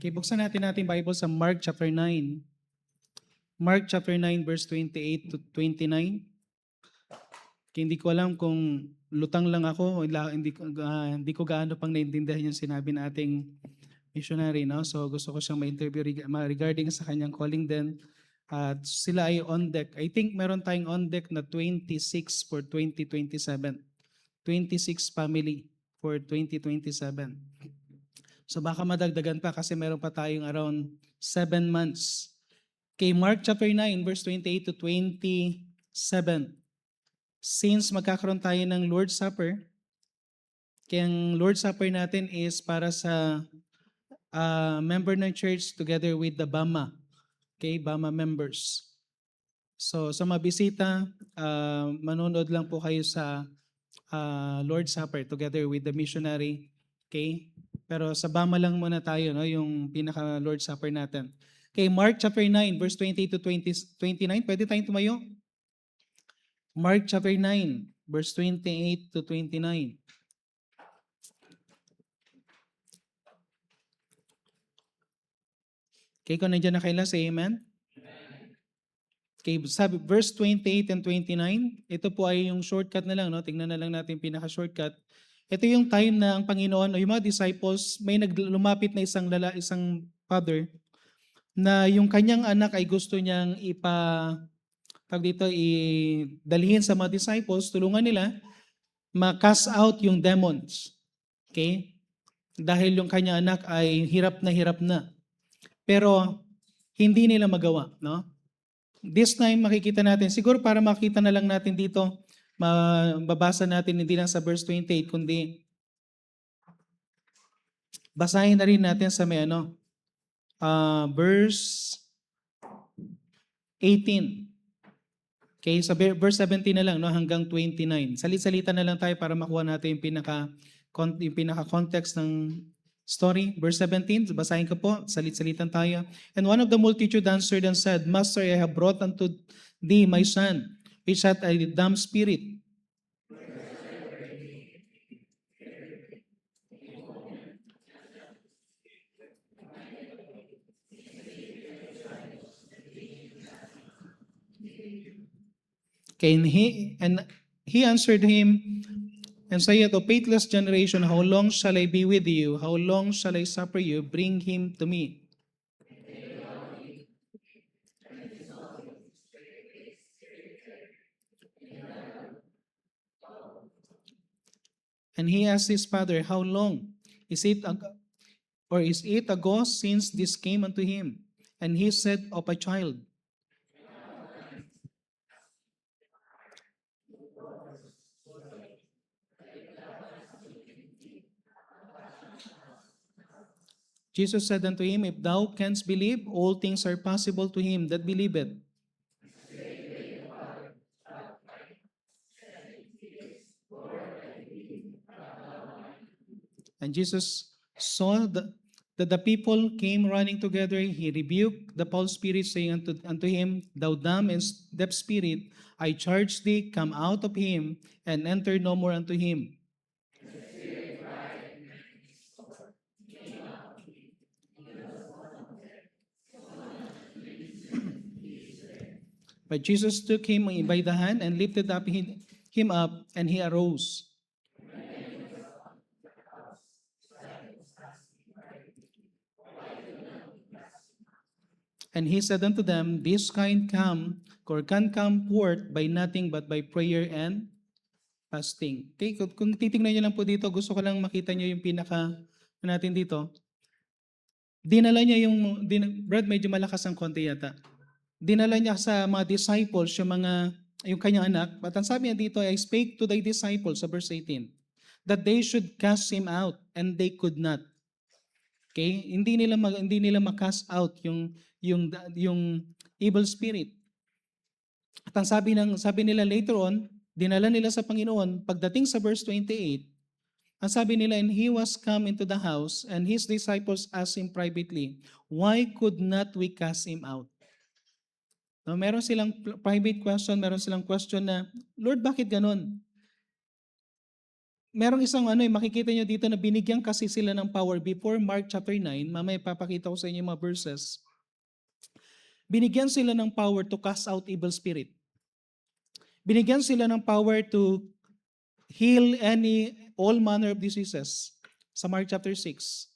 Okay, buksan natin Bible sa Mark chapter 9. Mark chapter 9 verse 28 to 29. Okay, hindi ko alam kung lutang lang ako o hindi ko gaano pang naintindihan yung sinabi nating missionary, no? So gusto ko siyang ma-interview regarding sa kanyang calling din. At sila ay on deck. I think meron tayong on deck na 26 for 2027. 26 family for 2027. So baka madagdagan pa kasi meron pa tayong around 7 months. Kay Mark chapter 9 verse 28 to 27. Since magkakaroon tayo ng Lord's Supper, kaya ang Lord's Supper natin is para sa member ng church together with the BAMA. Okay, BAMA members. So sa mga bisita, manonood lang po kayo sa Lord's Supper together with the missionary. Okay? Pero sa BAMA lang muna tayo, no? Yung pinaka Lord's Supper natin. Okay, Mark chapter 9, verse 28 to 29. Pwede tayong tumayo? Mark chapter 9, verse 28 to 29. Okay, kung nandiyan na kayo, say amen. Okay, sabi, verse 28 and 29, ito po ay yung shortcut na lang, no? Tingnan na lang natin pinaka-shortcut. Ito yung time na ang Panginoon o yung mga disciples, may lumapit na isang father na yung kanyang anak ay gusto niyang dalhin sa mga disciples, tulungan nila ma-cast out yung demons. Okay? Dahil yung kanyang anak ay hirap na. Pero hindi nila magawa, no? This time makikita natin, siguro para makita na lang natin dito, mababasa natin hindi lang sa verse 28, kundi basahin na rin natin sa verse 18. Okay, sa verse 17 na lang, no, hanggang 29. Salit-salita na lang tayo para makuha natin yung pinaka-context ng story. Verse 17, basahin ko po, salit-salitan tayo. And one of the multitude answered and said, Master, I have brought unto thee my son, which hath a dumb spirit. Okay, and he answered him and saith, O faithless generation, how long shall I be with you? How long shall I suffer you? Bring him to me. And he asked his father, How long? Is it ago since this came unto him? And he said, Of a child. Jesus said unto him, If thou canst believe, all things are possible to him that believeth. And Jesus saw that the people came running together. He rebuked the foul spirit, saying unto him, Thou dumb and deaf spirit, I charge thee, come out of him, and enter no more unto him. But Jesus took him by the hand and lifted him up, and he arose. And he said unto them, This kind can come forth by nothing but by prayer and fasting. Okay, kung titingnan niyo lang po dito, gusto ko lang makita niyo yung natin dito. Dinala niya Brad, medyo malakas ang konti yata. Dinala niya sa mga disciples yung kanyang anak. But ang sabi niya dito, I spake to thy disciples, sa verse 18, that they should cast him out, and they could not. Okay? Hindi nila ma-cast out yung evil spirit. At ang sabi nila later on, dinala nila sa Panginoon, pagdating sa verse 28, ang sabi nila, and he was come into the house, and his disciples asked him privately, why could not we cast him out? No, meron silang private question, meron silang question na, Lord, bakit ganon? merong isang makikita nyo dito na binigyan kasi sila ng power before Mark chapter 9, mamaya papakita ko sa inyo yung mga verses. Binigyan sila ng power to cast out evil spirit. Binigyan sila ng power to heal all manner of diseases sa Mark chapter 6.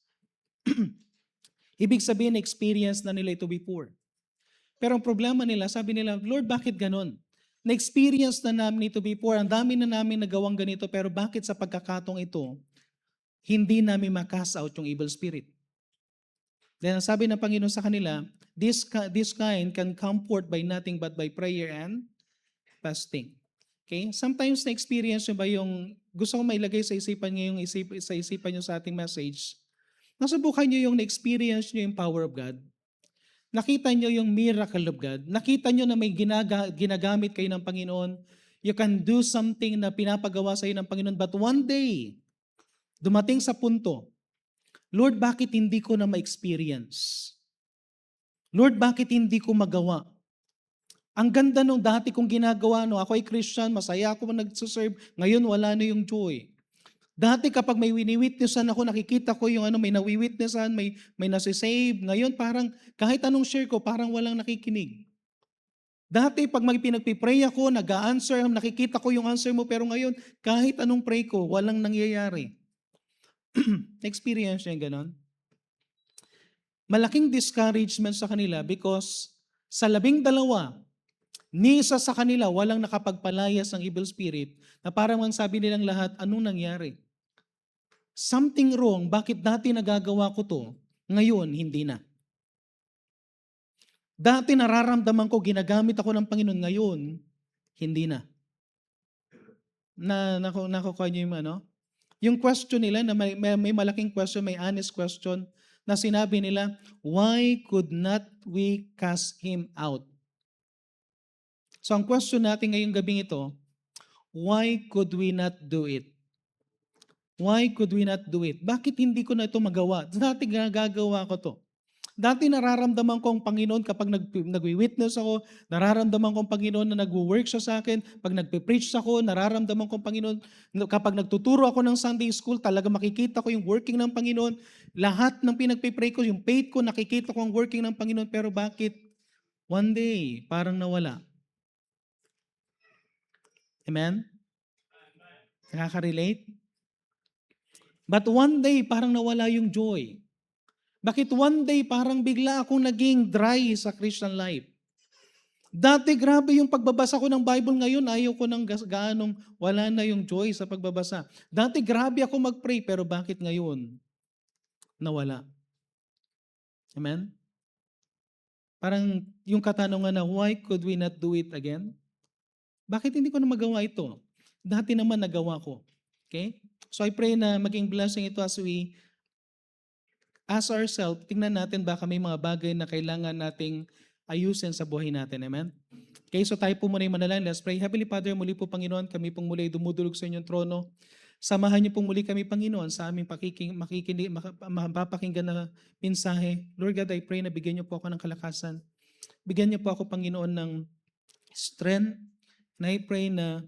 Ibig sabihin, experience na nila ito before. Pero ang problema nila, sabi nila, Lord, bakit ganon? Na-experience na namin ito before, ang dami na namin nagawang ganito, pero bakit sa pagkakatong ito, hindi namin makast out yung evil spirit? Then sabi ng Panginoon sa kanila, this kind can come forth by nothing but by prayer and fasting. Okay? Sometimes na-experience nyo ba yung, gusto ko mailagay sa isipan nyo sa isipan nyo sa ating message, nasubukan nyo yung na-experience nyo yung power of God? Nakita nyo yung miracle of God. Nakita nyo na may ginagamit kayo ng Panginoon. You can do something na pinapagawa sa iyo ng Panginoon. But one day, dumating sa punto, Lord, bakit hindi ko na ma-experience? Lord, bakit hindi ko magawa? Ang ganda nung dati kong ginagawa, no? Ako ay Christian, masaya ako nagsuserve. Ngayon, wala na yung joy. Dati kapag may wini-witnessan ako, nakikita ko yung may nawi-witnessan, may nasi-save. Ngayon parang kahit anong share ko, parang walang nakikinig. Dati pag may pinagpipray ako, nag-a-answer, nakikita ko yung answer mo, pero ngayon kahit anong pray ko, walang nangyayari. Experience niya ganon. Malaking discouragement sa kanila because sa 12, ni isa sa kanila walang nakapagpalayas ng evil spirit na parang ang sabi nilang lahat, anong nangyari? Something wrong, bakit dati nagagawa ko to, ngayon hindi na. Dati nararamdaman ko, ginagamit ako ng Panginoon, ngayon, hindi na. Nakukuha niyo yung Yung question nila, na may malaking question, may honest question, na sinabi nila, why could not we cast him out? So ang question natin ngayong gabing ito, why could we not do it? Why could we not do it? Bakit hindi ko na ito magawa? Dati gagawa ko to. Dati nararamdaman ko ang Panginoon kapag nagwi-witness ako, nararamdaman ko ang Panginoon na nagwo-work siya sa akin. Pag nagpe-preach ako, nararamdaman ko ang Panginoon. Kapag nagtuturo ako ng Sunday school, talaga makikita ko yung working ng Panginoon. Lahat ng pinagpe-pray ko, yung faith ko, nakikita ko ang working ng Panginoon. Pero bakit one day, parang nawala? Amen? Nakaka-relate? But one day, parang nawala yung joy. Bakit one day, parang bigla akong naging dry sa Christian life? Dati grabe yung pagbabasa ko ng Bible, ngayon ayaw ko ng gaanong wala na yung joy sa pagbabasa. Dati grabe ako mag-pray, pero bakit ngayon nawala? Amen? Parang yung katanungan na, why could we not do it again? Bakit hindi ko na magawa ito? Dati naman nagawa ko. Okay? So I pray na maging blessing ito as we ask ourselves, tingnan natin baka may mga bagay na kailangan nating ayusin sa buhay natin. Amen? Okay, so tayo po muna yung manalangin. Let's pray. Heavenly Father, muli po Panginoon, kami pong muli dumudulog sa inyong trono. Samahan niyo pong muli kami, Panginoon, sa aming mapapakinggan na mensahe. Lord God, I pray na bigyan niyo po ako ng kalakasan. Bigyan niyo po ako, Panginoon, ng strength. Na I pray na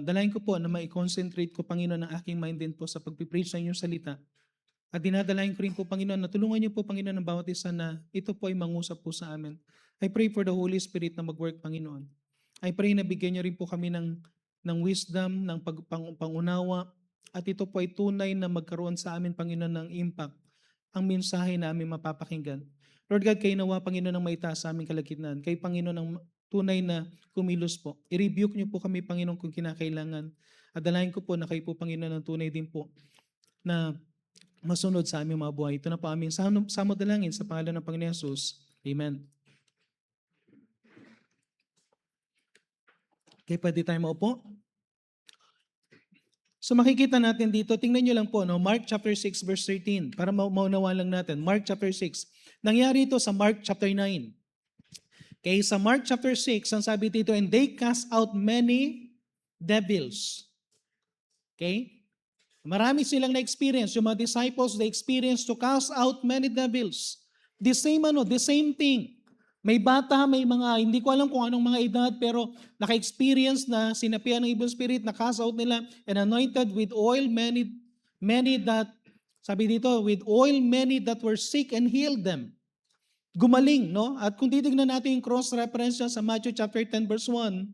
dalayan ko po na ma-concentrate ko, Panginoon, ang aking mind din po sa pagpipreach sa inyong salita. At dinadalayan ko rin po, Panginoon, na tulungan niyo po, Panginoon, ng bawat isa na ito po ay mangusap po sa amin. I pray for the Holy Spirit na mag-work, Panginoon. I pray na bigyan niyo rin po kami ng wisdom, ng pangunawa, at ito po ay tunay na magkaroon sa amin, Panginoon, ng impact, ang mensahe na aming mapapakinggan. Lord God, kayo nawa, Panginoon, ng maitaas sa aming kalagitnaan. Kayo, Panginoon, ng tunay na kumilos po. I-rebuke niyo po kami, Panginoon, kung kinakailangan. At dalayan ko po na kayo po, Panginoon, ng tunay din po na masunod sa aming mga buhay. Ito na po aming samodalangin sa pangalan ng Panginoon Jesus. Amen. Okay, pwede tayo maupo. So makikita natin dito, tingnan nyo lang po, Mark chapter 6 verse 13, para maunawa lang natin. Mark chapter 6. Nangyari ito sa Mark chapter 9. Okay, sa Mark chapter 6, ang sabi dito, and they cast out many devils. Okay? Marami silang na-experience. Yung mga disciples, they experienced to cast out many devils. The same thing. May bata, may mga, hindi ko alam kung anong mga edad, pero naka-experience na sinapian ng evil spirit, na-cast out nila, and anointed with oil, many that, sabi dito, with oil, many that were sick and healed them. Gumaling, no? At kung titignan natin yung cross-reference sa Matthew chapter 10 verse 1,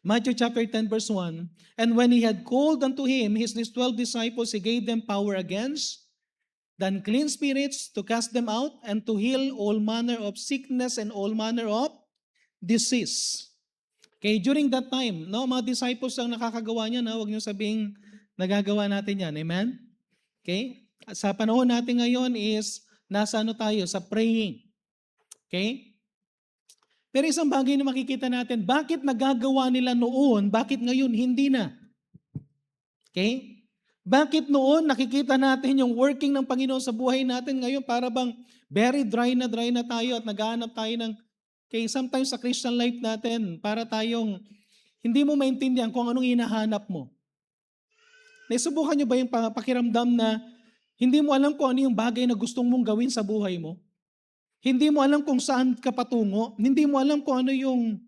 Matthew chapter 10 verse 1, and when he had called unto him his 12 disciples, he gave them power against the unclean spirits to cast them out and to heal all manner of sickness and all manner of disease. Okay, during that time, no, mga disciples ang nakakagawa niya, na huwag niyo sabihing nagagawa natin yan. Amen? Okay? At sa panahon natin ngayon is nasa ano tayo, sa praying. Okay? Pero isang bagay na makikita natin, bakit nagagawa nila noon, bakit ngayon hindi na? Okay? Bakit noon nakikita natin yung working ng Panginoon sa buhay natin, ngayon para bang very dry na tayo at naghahanap tayo ng, okay, sometimes sa Christian life natin, para tayong hindi mo maintindihan kung anong hinahanap mo. Naisubukan nyo ba yung pakiramdam na hindi mo alam kung ano yung bagay na gustong mong gawin sa buhay mo? Hindi mo alam kung saan ka patungo? Hindi mo alam kung ano yung,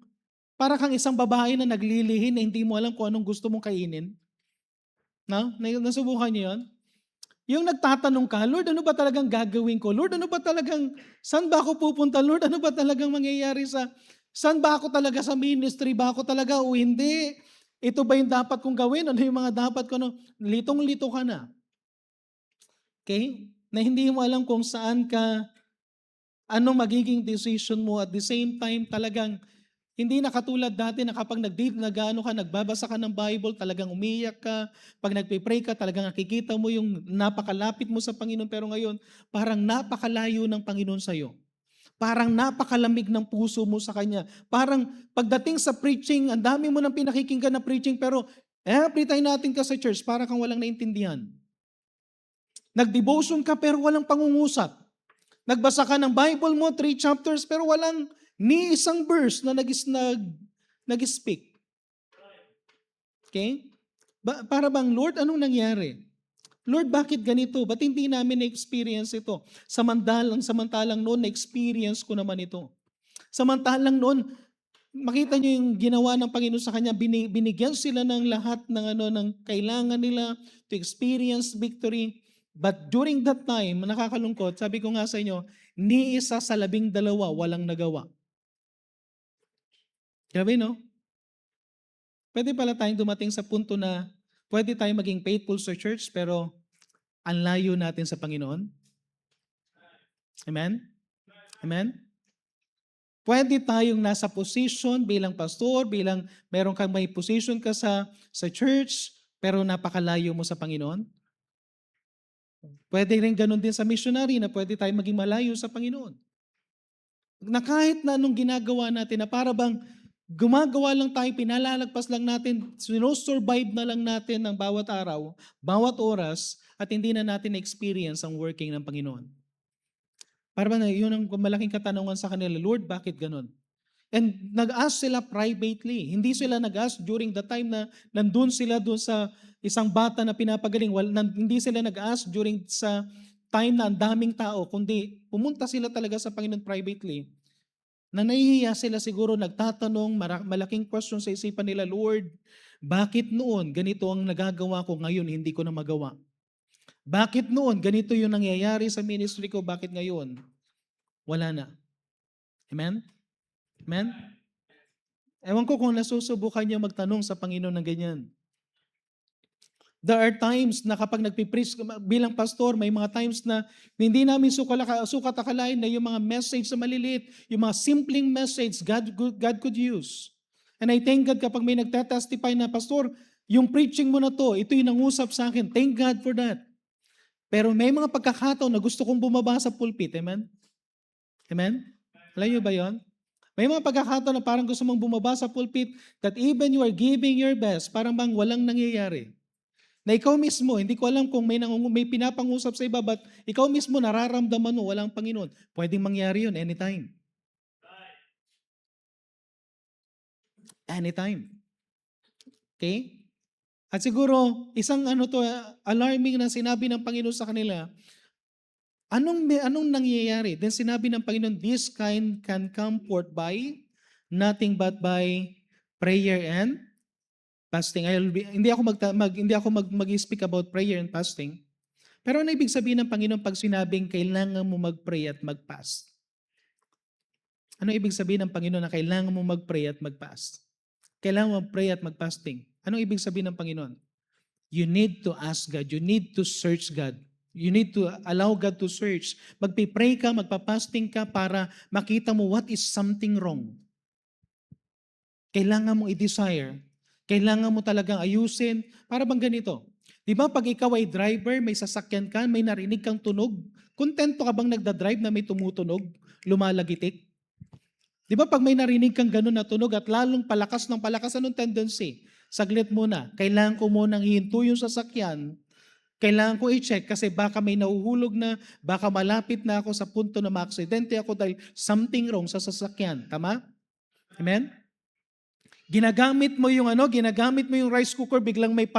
para kang isang babae na naglilihin na hindi mo alam kung anong gusto mong kainin? No? Nasubukan niyo yun? Yung nagtatanong ka, Lord, ano ba talagang gagawin ko? Lord, ano ba talagang, saan ba ako pupunta? Lord, ano ba talagang mangyayari saan ba ako talaga sa ministry? Ba ako talaga o hindi? Ito ba yung dapat kong gawin? Ano yung mga dapat ko? Litong-lito ka na. Okay? Na hindi mo alam kung saan ka, ano magiging decision mo, at the same time talagang hindi na katulad dati na kapag nagbabasa ka ng Bible, talagang umiyak ka. Pag nagpe-pray ka, talagang nakikita mo yung napakalapit mo sa Panginoon. Pero ngayon, parang napakalayo ng Panginoon sa'yo. Parang napakalamig ng puso mo sa Kanya. Parang pagdating sa preaching, ang dami mo nang pinakikinggan na preaching, pero every time natin ka sa church, parang kang walang naintindihan. Nag-devotion ka pero walang pangungusap. Nagbasa ka ng Bible mo, 3 chapters, pero walang ni isang verse na nag-speak. Okay? Para bang, Lord, anong nangyari? Lord, bakit ganito? Ba't hindi namin na-experience ito? Samantalang noon, na-experience ko naman ito. Samantalang noon, makita niyo yung ginawa ng Panginoon sa kanya, binigyan sila ng lahat ng kailangan nila to experience victory. But during that time, nakakalungkot, sabi ko nga sa inyo, ni isa sa 12 walang nagawa. Grabe, no? Pwede pala tayong dumating sa punto na pwede tayong maging faithful sa church pero ang layo natin sa Panginoon. Amen? Amen? Pwede tayong nasa position bilang pastor, bilang meron kang may position ka sa church, pero napakalayo mo sa Panginoon. Pwede rin ganun din sa missionary na pwede tayong maging malayo sa Panginoon. Na kahit na anong ginagawa natin, na para bang gumagawa lang tayo, pinalalagpas lang natin, sino-survive na lang natin ng bawat araw, bawat oras, at hindi na natin na-experience ang working ng Panginoon. Para ba yun ang malaking katanungan sa kanila, Lord, bakit ganun? And nag-ask sila privately. Hindi sila nag-ask during the time na nandun sila doon sa isang bata na pinapagaling. Hindi sila nag-ask during sa time na ang daming tao, kundi pumunta sila talaga sa Panginoon privately. Na nahihiya sila siguro, nagtatanong, malaking question sa isipan nila, Lord, bakit noon ganito ang nagagawa ko, ngayon hindi ko na magawa? Bakit noon ganito yung nangyayari sa ministry ko, bakit ngayon wala na? Amen? Amen? Ewan ko kung nasusubukan niyo magtanong sa Panginoon ng ganyan. There are times na kapag nagpipreach bilang pastor, may mga times na hindi namin sukat akalain na yung mga message sa maliliit, yung mga simpleng message God could use. And I thank God kapag may nagtatestify na, Pastor, yung preaching mo na to, ito yung nangusap sa akin. Thank God for that. Pero may mga pagkakataon na gusto kong bumaba sa pulpit. Amen? Amen? Alam niyo ba yon? May mga pagkakataon na parang gusto mong bumaba sa pulpit that even you are giving your best, parang bang walang nangyayari. Na ikaw mismo, hindi ko alam kung may pinapangusap sa iba, but ikaw mismo nararamdaman mo walang Panginoon. Pwedeng mangyari yun anytime. Anytime. Okay? At siguro, isang alarming na sinabi ng Panginoon sa kanila, Anong nangyayari? Then sinabi ng Panginoon, this kind can come forth by nothing but by prayer and fasting. Hindi ako mag-speak about prayer and fasting. Pero ano ibig sabihin ng Panginoon pag sinabing kailangan mo mag-pray at mag-fast? Ano ibig sabihin ng Panginoon na kailangan mo mag-pray at mag-fast? Kailangan mo mag-pray at mag-fasting. Ano ibig sabihin ng Panginoon? You need to ask God. You need to search God. You need to allow God to search. Magpipray ka, magpapasting ka para makita mo what is something wrong. Kailangan mong i-desire. Kailangan mo talagang ayusin. Para bang ganito? Di ba pag ikaw ay driver, may sasakyan ka, may narinig kang tunog, kontento ka bang nagdadrive na may tumutunog, lumalagitik? Di ba pag may narinig kang ganun na tunog at lalong palakas ng palakas, anong tendency? Saglit muna, kailangan ko munang ihinto yung sasakyan, kailangan ko i-check kasi baka may nahuhulog na, baka malapit na ako sa punto na maaksidente ako dahil something wrong sa sasakyan. Tama? Amen? Ginagamit mo yung rice cooker, biglang may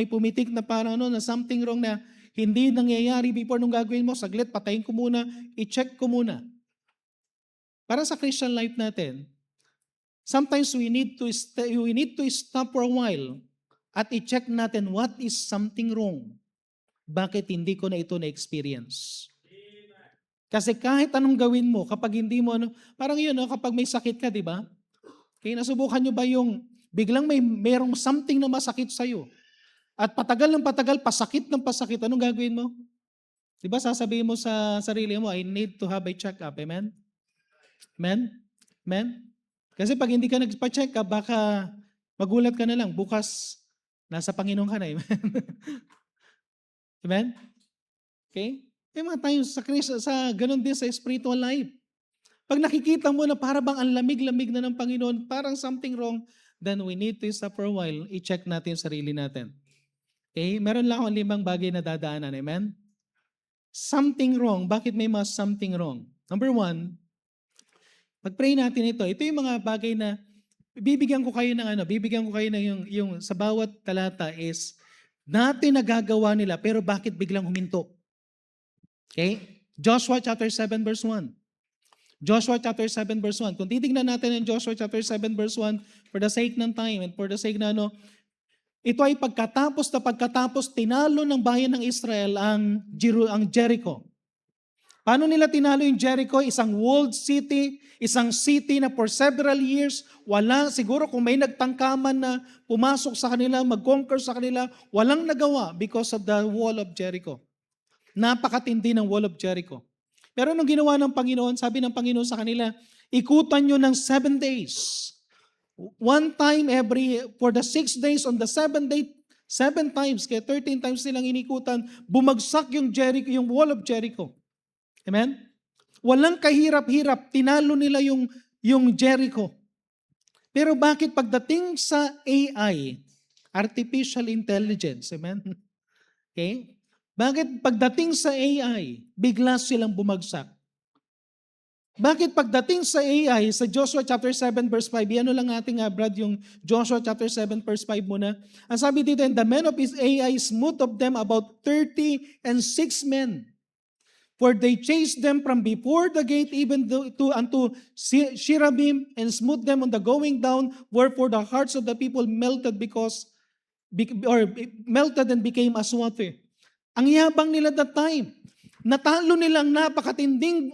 pumitik na parang na something wrong na hindi nangyayari before nung gagawin mo. Saglit, patayin ko muna, i-check ko muna. Para sa Christian life natin, sometimes we need to stop for a while at i-check natin what is something wrong. Bakit hindi ko na ito na-experience? Kasi kahit anong gawin mo, kapag hindi mo, parang yun, kapag may sakit ka, di ba? Kaya nasubukan nyo ba yung biglang merong something na masakit sa'yo? At patagal ng patagal, pasakit ng pasakit, anong gagawin mo? Di ba sasabihin mo sa sarili mo, I need to have a check-up. Amen? Amen? Amen? Kasi pag hindi ka nagpa-check up, baka magulat ka na lang. Bukas, nasa Panginoon ka na. Amen? Amen? Okay? May mga tayo sa ganun din sa spiritual life. Pag nakikita mo na para bang ang lamig-lamig na ng Panginoon, parang something wrong, then we need to stop for a while, i-check natin yung sarili natin. Okay? Meron lang akong 5 bagay na dadaanan. Amen? Something wrong. Bakit may mga something wrong? Number 1, pag-pray natin ito. Ito yung mga bagay na bibigyan ko kayo ng yung sa bawat talata is dati nagagawa nila pero bakit biglang huminto? Okay? Joshua chapter 7 verse 1. Joshua chapter 7 verse 1. Kung titignan natin in Joshua chapter 7 verse 1 for the sake ng time and for the sake na ito ay pagkatapos tinalo ng bayan ng Israel ang Jericho. Paano nila tinalo yung Jericho? Isang walled city, isang city na for several years, siguro kung may nagtangkaman na pumasok sa kanila, mag-conquer sa kanila, walang nagawa because of the wall of Jericho. Napakatindi ng wall of Jericho. Pero nung ginawa ng Panginoon, sabi ng Panginoon sa kanila, ikutan nyo ng 7 days. One time for the 6 days, on the 7th day, 7 times, kaya 13 times nilang inikutan, bumagsak yung wall of Jericho. Amen? Walang kahirap-hirap, tinalo nila yung Jericho. Pero bakit pagdating sa AI, artificial intelligence, amen? Okay? Bakit pagdating sa AI, bigla silang bumagsak? Bakit pagdating sa AI, sa Joshua chapter 7 verse 5, ano lang ating Brad, yung Joshua chapter 7 verse 5 muna. Ang sabi dito, and the men of his AI smote of them about 36 men. For they chased them from before the gate even unto Shirabim and smote them on the going down, wherefore the hearts of the people melted melted and became as water. Ang yabang nila that time. Natalo nilang napakatinding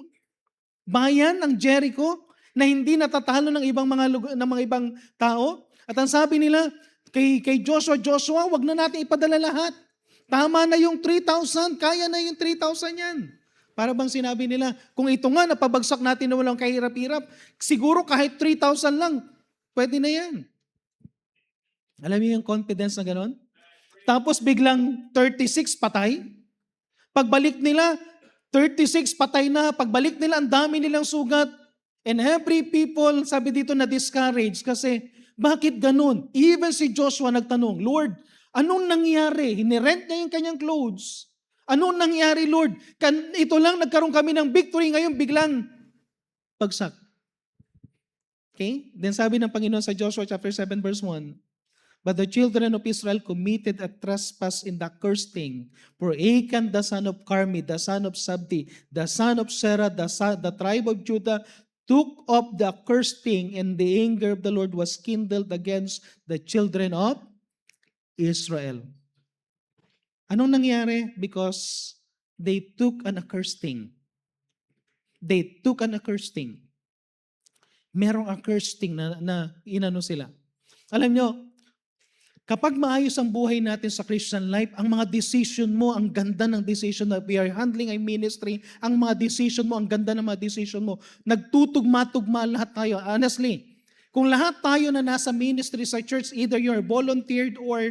bayan ng Jericho na hindi natatalo ng ibang mga ibang tao. At ang sabi nila kay Joshua, wag na natin ipadala lahat. Tama na yung 3,000, kaya na yung 3,000 yan. Para bang sinabi nila, kung ito nga napabagsak natin na walang kahirap-hirap, siguro kahit 3,000 lang, pwede na yan. Alam niyo yung confidence na gano'n? Tapos biglang 36 patay. Pagbalik nila, 36 patay na. Pagbalik nila, ang dami nilang sugat. And every people, sabi dito, na discouraged kasi bakit ganun? Even si Joshua nagtanong, Lord, anong nangyari? Hinirent niya yung kanyang clothes. Anong nangyari, Lord? Ito lang, nagkaroon kami ng victory, ngayon biglang bagsak. Okay? Then sabi ng Panginoon sa Joshua chapter 7 verse 1, But the children of Israel committed a trespass in the accursed thing. For Achan the son of Carmi, the son of Sabdi, the son of Serah, the tribe of Judah, took up the accursed thing, and the anger of the Lord was kindled against the children of Israel. Anong nangyari? Because they took an accursed thing. They took an accursed thing. Merong accursed thing na inano sila. Alam nyo, kapag maayos ang buhay natin sa Christian life, ang mga decision mo, ang ganda ng decision na we are handling a ministry, ang mga decision mo, ang ganda ng mga decision mo. Nagtutugma-tugma lahat tayo. Honestly, kung lahat tayo na nasa ministry sa church, either you're volunteered or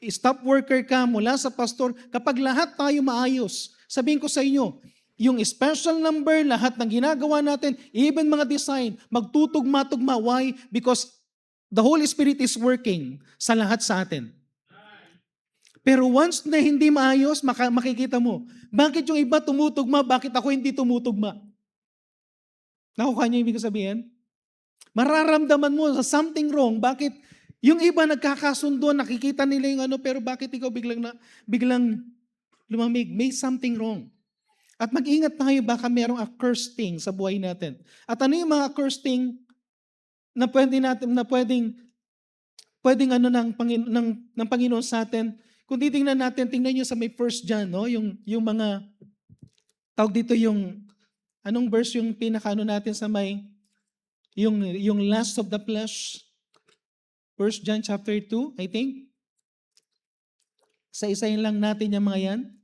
staff worker ka mula sa pastor, kapag lahat tayo maayos, sabihin ko sa inyo, yung special number, lahat ng ginagawa natin, even mga design, magtutugma-tugma. Why? Because the Holy Spirit is working sa lahat sa atin. Pero once na hindi maayos, makikita mo, bakit yung iba tumutugma, bakit ako hindi tumutugma? Nakukuha niyo yung ibig sabihin? Mararamdaman mo sa something wrong, bakit yung iba nagkakasundo, nakikita nila yung ano, pero bakit ikaw biglang lumamig? May something wrong. At mag-ingat tayo, baka merong accursed thing sa buhay natin. At ano yung mga accursed thing na pwedeng ano ng Panginoon sa atin? Kung titingnan natin, tingnan niyo sa may 1 John, no? Yung mga tawag dito yung anong verse yung pinakaano natin sa may yung lust of the flesh. 1 John chapter 2, I think. Sa isayin lang natin yung mga yan.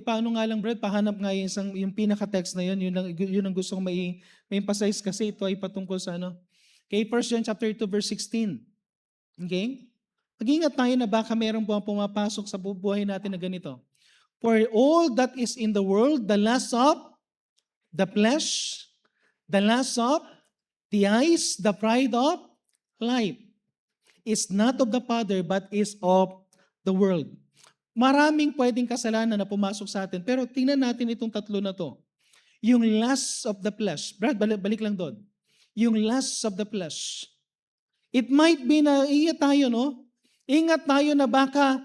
Paano nga lang, Brad, pahanap nga yung pinaka-text na yun, yun ang gusto kong may-emphasize kasi ito ay patungkol sa ano. Okay, 1 John chapter 2, verse 16. Okay? Mag-ingat tayo na baka mayroong pumapasok sa buhay natin na ganito. For all that is in the world, the lust of the flesh, the lust of the eyes, the pride of life, is not of the Father, but is of the world. Maraming pwedeng kasalanan na pumasok sa atin, pero tingnan natin itong tatlo na to. Yung lust of the flesh. Brad, balik lang doon. Yung lust of the flesh. It might be na ingat tayo, no? Ingat tayo na baka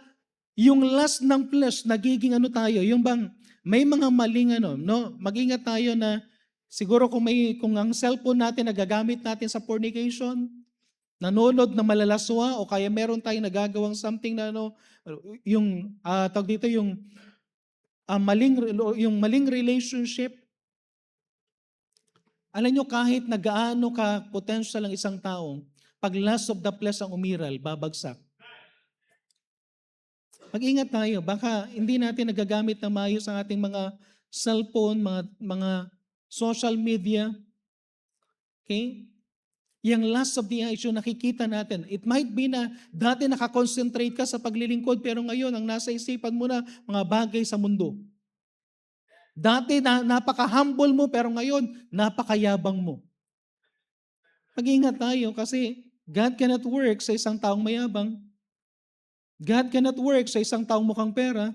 yung lust ng flesh nagiging ano tayo, yung bang may mga maling ano, no? Mag-ingat tayo na siguro kung ang cellphone natin nagagamit natin sa fornication, nanonood na malalaswa o kaya meron tayong nagagawang something na ano, yung tawag dito yung maling relationship. Alam nyo, kahit na gaano ka potential ang isang tao, pag lust of the flesh ang umiral, babagsak. Mag-ingat tayo, baka hindi natin nagagamit na maayos ang ating mga cellphone, mga social media. Okay? Yung lust of the eyes, yung nakikita natin. It might be na dati nakakonsentrate ka sa paglilingkod, pero ngayon, ang nasa isipan mo na mga bagay sa mundo. Dati napaka-humble mo, pero ngayon, napakayabang mo. Mag-ingat tayo kasi God cannot work sa isang taong mayabang. God cannot work sa isang taong mukhang pera.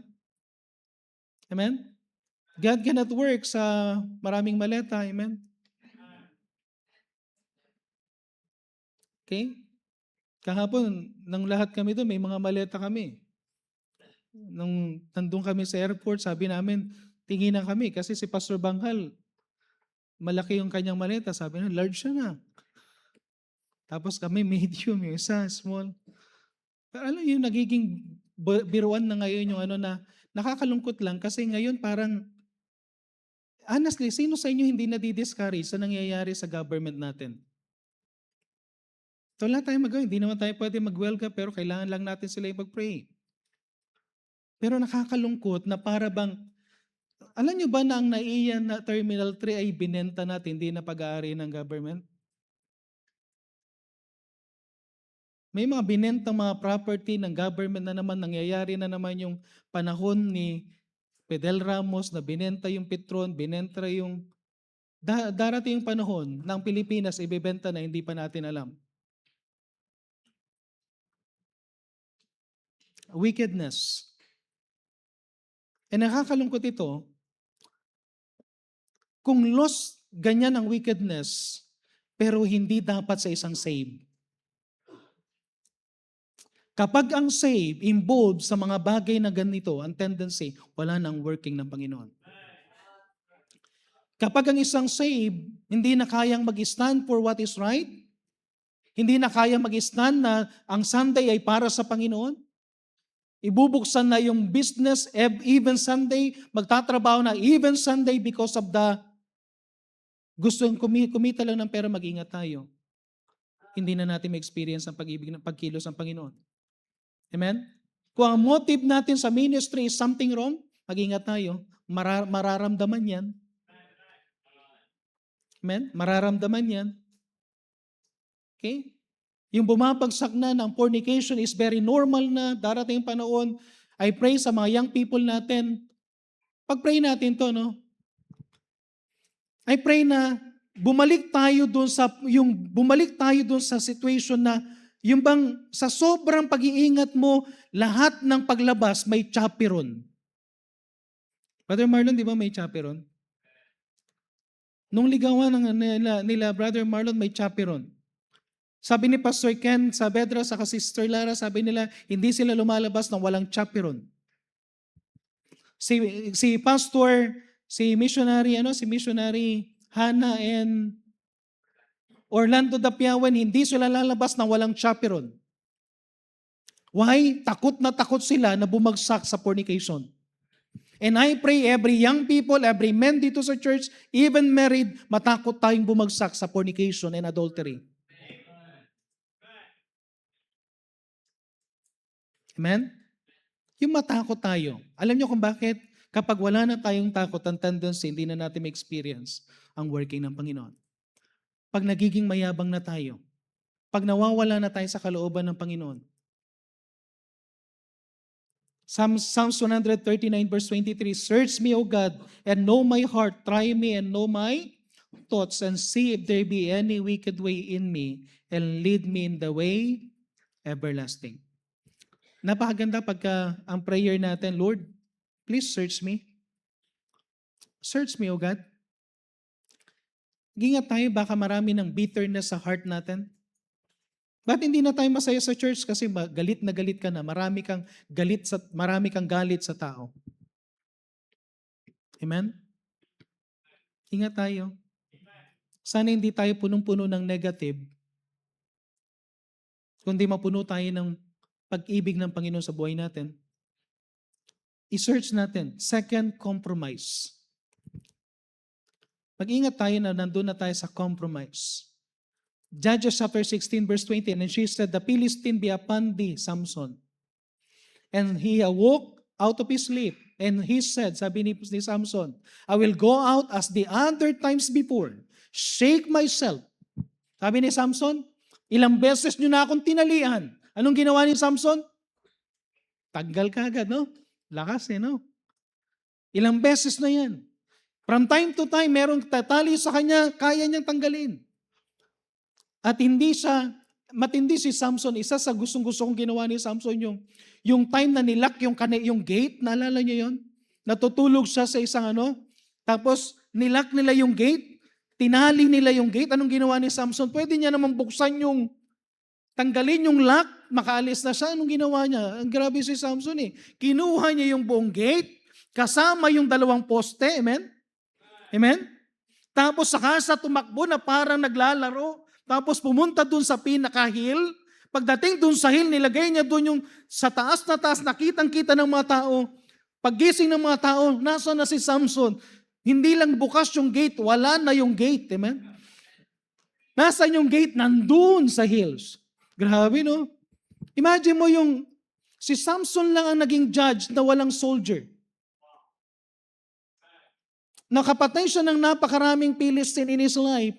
Amen? God cannot work sa maraming maleta. Amen? Okay? Kahapon, nang lahat kami doon, may mga maleta kami. Nung nandun kami sa airport, sabi namin, tinginan kami kasi si Pastor Banghal, malaki yung kanyang maleta. Sabi na, large siya na. Tapos kami, medium, yung isa, small. Pero alam yung nagiging biruan na ngayon yung ano na nakakalungkot lang kasi ngayon parang, honestly, sino sa inyo hindi nadi-discourage sa nangyayari sa government natin? Ito lang tayo magawin. Hindi naman tayo pwede mag-welcome pero kailangan lang natin sila yung mag-pray. Pero nakakalungkot na para bang, alam nyo ba na ang NAIA na Terminal 3 ay binenta natin, hindi na pag-aari ng government? May mga binentang mga property ng government na naman, nangyayari na naman yung panahon ni Fidel Ramos na binenta yung Petron, binenta yung darating yung panahon ng Pilipinas ibebenta na hindi pa natin alam. Wickedness. E nakakalungkot ito Kung lost, ganyan ang wickedness, pero hindi dapat sa isang save. Kapag ang save involved sa mga bagay na ganito, ang tendency, wala nang working ng Panginoon. Kapag ang isang save, hindi na kayang mag-stand for what is right, hindi na kayang mag-stand na ang Sunday ay para sa Panginoon, ibubuksan na yung business, even Sunday, magtatrabaho na even Sunday because of the gusto kumita lang ng pera, mag-ingat tayo. Hindi na natin ma-experience ang pag-ibig ng pagkilos ng Panginoon. Amen? Kung ang motive natin sa ministry is something wrong, mag-ingat tayo. Mararamdaman yan. Amen? Mararamdaman yan. Okay? Yung bumabagsak na ng fornication is very normal na. Darating panahon, I pray sa mga young people natin. Pag-pray natin to, no? I pray na bumalik tayo doon sa situation na yung bang sa sobrang pag-iingat mo, lahat ng paglabas may chaperon. Brother Marlon, di ba may chaperon? Nung ligawan nila Brother Marlon, may chaperon. Sabi ni Pastor Ken Saavedra sa Sister Lara, sabi nila, hindi sila lumalabas ng walang chaperon. Si Pastor, si missionary Hannah and Orlando Dapiawan, hindi sila lalabas ng walang chaperon. Why? Takot na takot sila na bumagsak sa fornication. And I pray every young people, every man dito sa church, even married, matakot tayong bumagsak sa fornication and adultery. Amen? Yung matakot tayo. Alam niyo kung bakit? Kapag wala na tayong takot, ang tendency, hindi na natin ma-experience ang working ng Panginoon. Pag nagiging mayabang na tayo, pag nawawala na tayo sa kalooban ng Panginoon. Psalms 139 verse 23, search me, O God, and know my heart. Try me and know my thoughts, and see if there be any wicked way in me, and lead me in the way everlasting. Napakaganda pagka ang prayer natin, Lord, please search me. Search me, O God. Ingat tayo, baka marami ng bitterness sa heart natin. Ba't hindi na tayo masaya sa church? Kasi galit na galit ka na. Marami kang galit sa tao. Amen? Ingat tayo. Sana hindi tayo punong-puno ng negative, kundi mapuno tayo ng pag-ibig ng Panginoon sa buhay natin. I-search natin. Second, compromise. Mag-ingat tayo na nandun na tayo sa compromise. Judges chapter 16 verse 20, and she said, the Philistine be upon thee, Samson. And he awoke out of his sleep, and he said, sabi ni Samson, I will go out as the other times before, shake myself. Sabi ni Samson, ilang beses nyo na akong tinalian. Anong ginawa ni Samson? Tanggal ka agad, no? Lakas no? Ilang beses na yan. From time to time, merong tatali sa kanya, kaya niyang tanggalin. At matindi si Samson, isa sa gustong-gusto kong ginawa ni Samson yung time na nilock yung gate, naalala niyo yun? Natutulog siya sa isang tapos nilock nila yung gate, tinali nila yung gate. Anong ginawa ni Samson? Pwede niya naman buksan tanggalin yung lock, makaalis na siya. Anong ginawa niya? Ang grabe si Samson Kinuha niya yung buong gate, kasama yung 2 poste, amen? Amen? Tapos saka sa tumakbo na parang naglalaro, tapos pumunta dun sa pinaka-hill. Pagdating dun sa hill, nilagay niya dun yung sa taas na taas, nakitang-kita ng mga tao. Paggising ng mga tao, nasa na si Samson? Hindi lang bukas yung gate, wala na yung gate. Amen? Nasaan yung gate? Nandun sa hills. Grabe, no? Imagine mo si Samson lang ang naging judge na walang soldier. Nakapatay siya ng napakaraming Philistine in his life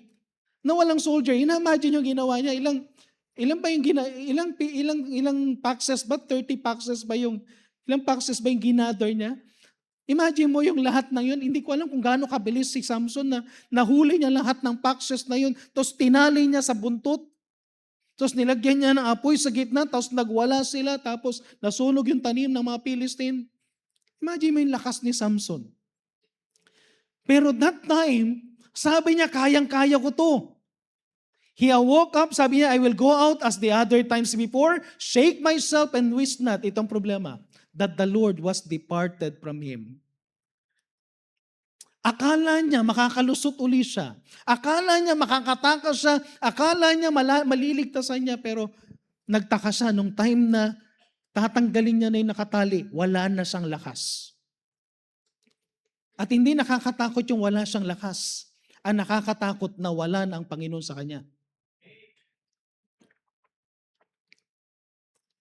na walang soldier. Imagine yung ginawa niya. Ilang paxes ba? 30 paxes ba ilang paxes ba yung ginather niya? Imagine mo yung lahat ng yun. Hindi ko alam kung gaano kabilis si Samson na nahuli niya lahat ng paxes na yun. Tapos tinali niya sa buntot. Tapos nilagyan niya ng apoy sa gitna. Tapos nagwala sila. Tapos nasunog yung tanim ng mga Philistine. Imagine mo yung lakas ni Samson. Pero that time, sabi niya, kayang-kaya ko to. He awoke up, sabi niya, I will go out as the other times before, shake myself and wish not. Itong problema, that the Lord was departed from him. Akala niya makakalusot uli siya. Akala niya makakatakas siya. Akala niya maliligtasan niya. Pero nagtaka siya nung time na tatanggalin niya na yung nakatali. Wala na siyang lakas. At hindi nakakatakot yung wala siyang lakas. Ang nakakatakot na wala na ang Panginoon sa kanya.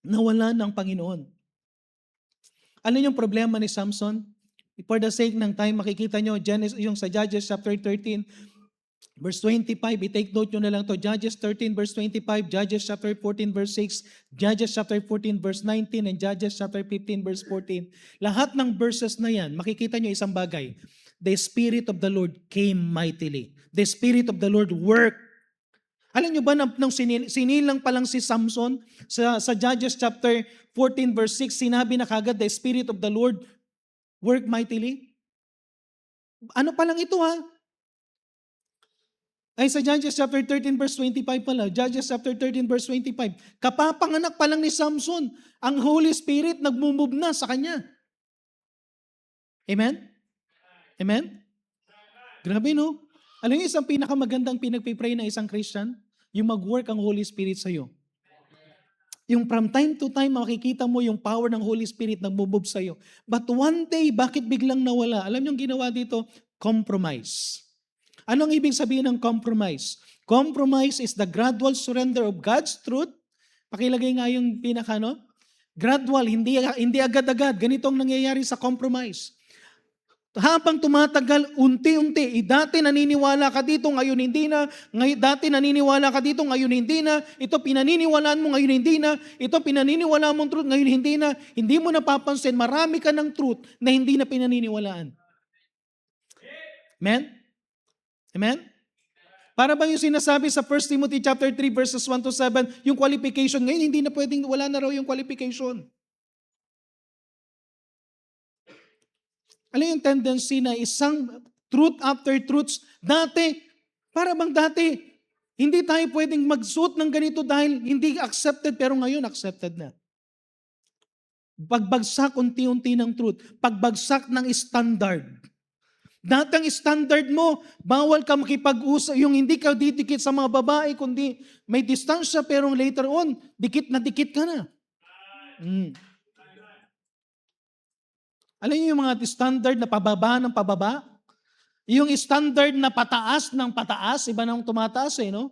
Nawala ng Panginoon. Ano yung problema ni Samson? For the sake ng time, makikita nyo, yung sa Judges chapter 13, verse 25, i-take note nyo na lang to. Judges 13, verse 25, Judges chapter 14, verse 6, Judges chapter 14, verse 19, and Judges chapter 15, verse 14. Lahat ng verses na yan, makikita nyo isang bagay. The Spirit of the Lord came mightily. The Spirit of the Lord worked. Alam nyo ba, nung sinilang pa lang si Samson, sa Judges chapter 14, verse 6, sinabi na kagad, the Spirit of the Lord work mightily? Ano pa lang ito ha? Ay sa Judges chapter 13 verse 25 pala. Judges chapter 13 verse 25. Kapapanganak pa lang ni Samson, ang Holy Spirit nagmumove na sa kanya. Amen? Amen? Grabe no? Alam niyo isang pinakamagandang pinagpipray na isang Christian? Yung mag-work ang Holy Spirit sa iyo. Yung from time to time, makikita mo yung power ng Holy Spirit nag-move sa'yo. But one day, bakit biglang nawala? Alam niyo yung ginawa dito? Compromise. Anong ibig sabihin ng compromise? Compromise is the gradual surrender of God's truth. Pakilagay nga yung pinaka, no? Gradual, hindi agad-agad. Ganito ang nangyayari sa compromise. Habang tumatagal, unti-unti, dati naniniwala ka dito, ngayon hindi na, dati naniniwala ka dito, ngayon hindi na, ito pinaniniwalaan mo, ngayon hindi na, ito pinaniniwalaan mong truth, ngayon hindi na, hindi mo napapansin, marami ka ng truth na hindi na pinaniniwalaan. Amen? Amen? Para bang yung sinasabi sa 1 Timothy chapter 3 verses 1 to 7, yung qualification, ngayon hindi na pwedeng, wala na raw yung qualification. Ano yung tendency na isang truth after truths? Dati, para bang dati, hindi tayo pwedeng magsuot ng ganito dahil hindi accepted, pero ngayon accepted na. Pagbagsak unti-unti ng truth. Pagbagsak ng standard. Dati ang standard mo, bawal ka makipag-usap, yung hindi ka didikit sa mga babae, kundi may distansya, pero later on, dikit na dikit ka na. Alam niyo yung mga standard na pababa ng pababa? Yung standard na pataas ng pataas, iba nang tumataas no?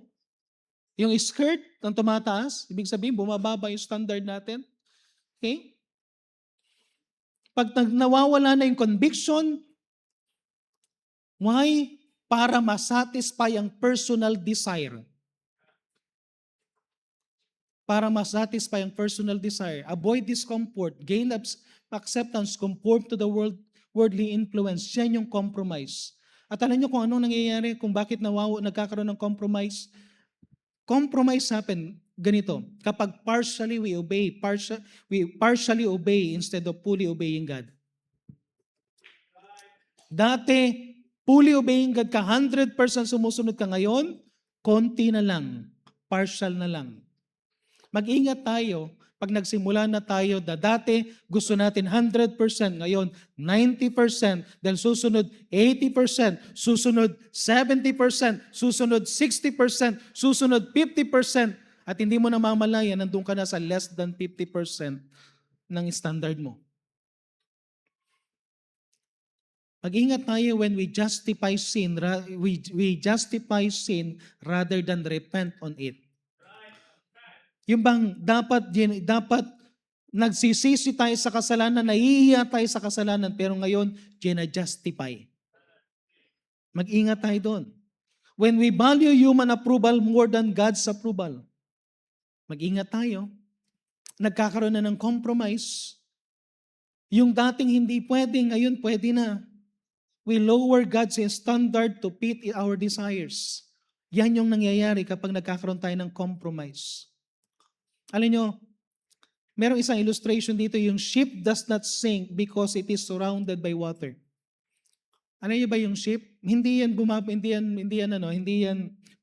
Yung skirt ng tumataas, ibig sabihin bumababa yung standard natin. Okay? Pag nawawala na yung conviction, why? Para masatisfy ang personal desire. Para masatisfy ang personal desire. Avoid discomfort, gain acceptance, conform to the worldly influence. Yan yung compromise. At alam nyo kung anong nangyayari, kung bakit nagkakaroon ng compromise? Compromise happen ganito. Kapag partially we obey, we partially obey instead of fully obeying God. Dati, fully obeying God ka, 100% sumusunod ka ngayon, konti na lang, partial na lang. Mag-ingat tayo pag nagsimula na tayo dati gusto natin 100%, ngayon 90%, dahil susunod 80%, susunod 70%, susunod 60%, susunod 50%, at hindi mo na mamalayan, nandun ka na sa less than 50% ng standard mo. Mag-ingat tayo when we justify sin rather than repent on it. Yung bang dapat nagsisisi tayo sa kasalanan, nahihiya tayo sa kasalanan, pero ngayon, justify. Mag-ingat tayo doon. When we value human approval more than God's approval, mag-ingat tayo. Nagkakaroon na ng compromise. Yung dating hindi pwede, ngayon pwede na. We lower God's standard to fit our desires. Yan yung nangyayari kapag nagkakaroon tayo ng compromise. Alam nyo, merong isang illustration dito, yung ship does not sink because it is surrounded by water. Ano niyo ba yung ship? Hindi yan,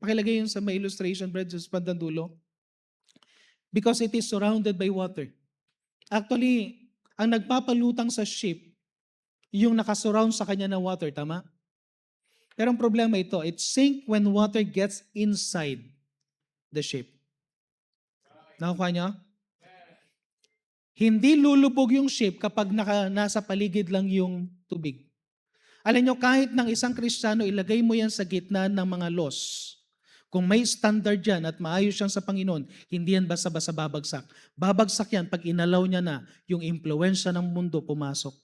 pakilagay yun sa may illustration, Brad, sa bandang dulo. Because it is surrounded by water. Actually, ang nagpapalutang sa ship, yung nakasurround sa kanya ng water, tama? Pero ang problema ito, it sink when water gets inside the ship. Nakuha niyo? Hindi lulubog yung ship kapag nasa paligid lang yung tubig. Alam nyo, kahit ng isang Kristiyano, ilagay mo yan sa gitna ng mga laws. Kung may standard yan at maayos siyang sa Panginoon, hindi yan basta-basta babagsak. Babagsak yan pag inalaw niya na yung impluensya ng mundo pumasok.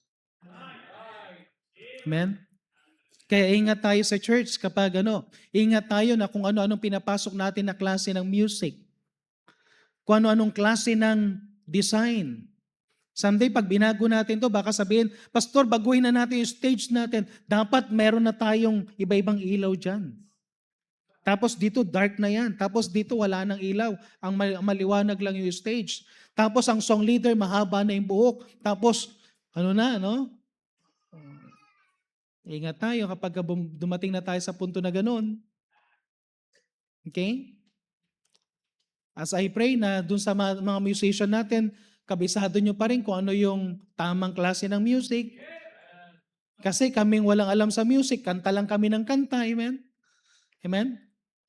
Amen? Kaya ingat tayo sa church kapag ingat tayo na kung ano-anong pinapasok natin na klase ng music. Kung ano-anong klase ng design. Someday, pag binago natin to, baka sabihin, Pastor, baguhin na natin yung stage natin. Dapat meron na tayong iba-ibang ilaw dyan. Tapos dito, dark na yan. Tapos dito, wala nang ilaw. Ang maliwanag lang yung stage. Tapos ang song leader, mahaba na yung buhok. Tapos, ingat tayo kapag dumating na tayo sa punto na ganun. Okay? As I pray na dun sa mga musician natin, kabisado nyo pa rin kung ano yung tamang klase ng music. Kasi kaming walang alam sa music, kanta lang kami ng kanta. Amen? Amen?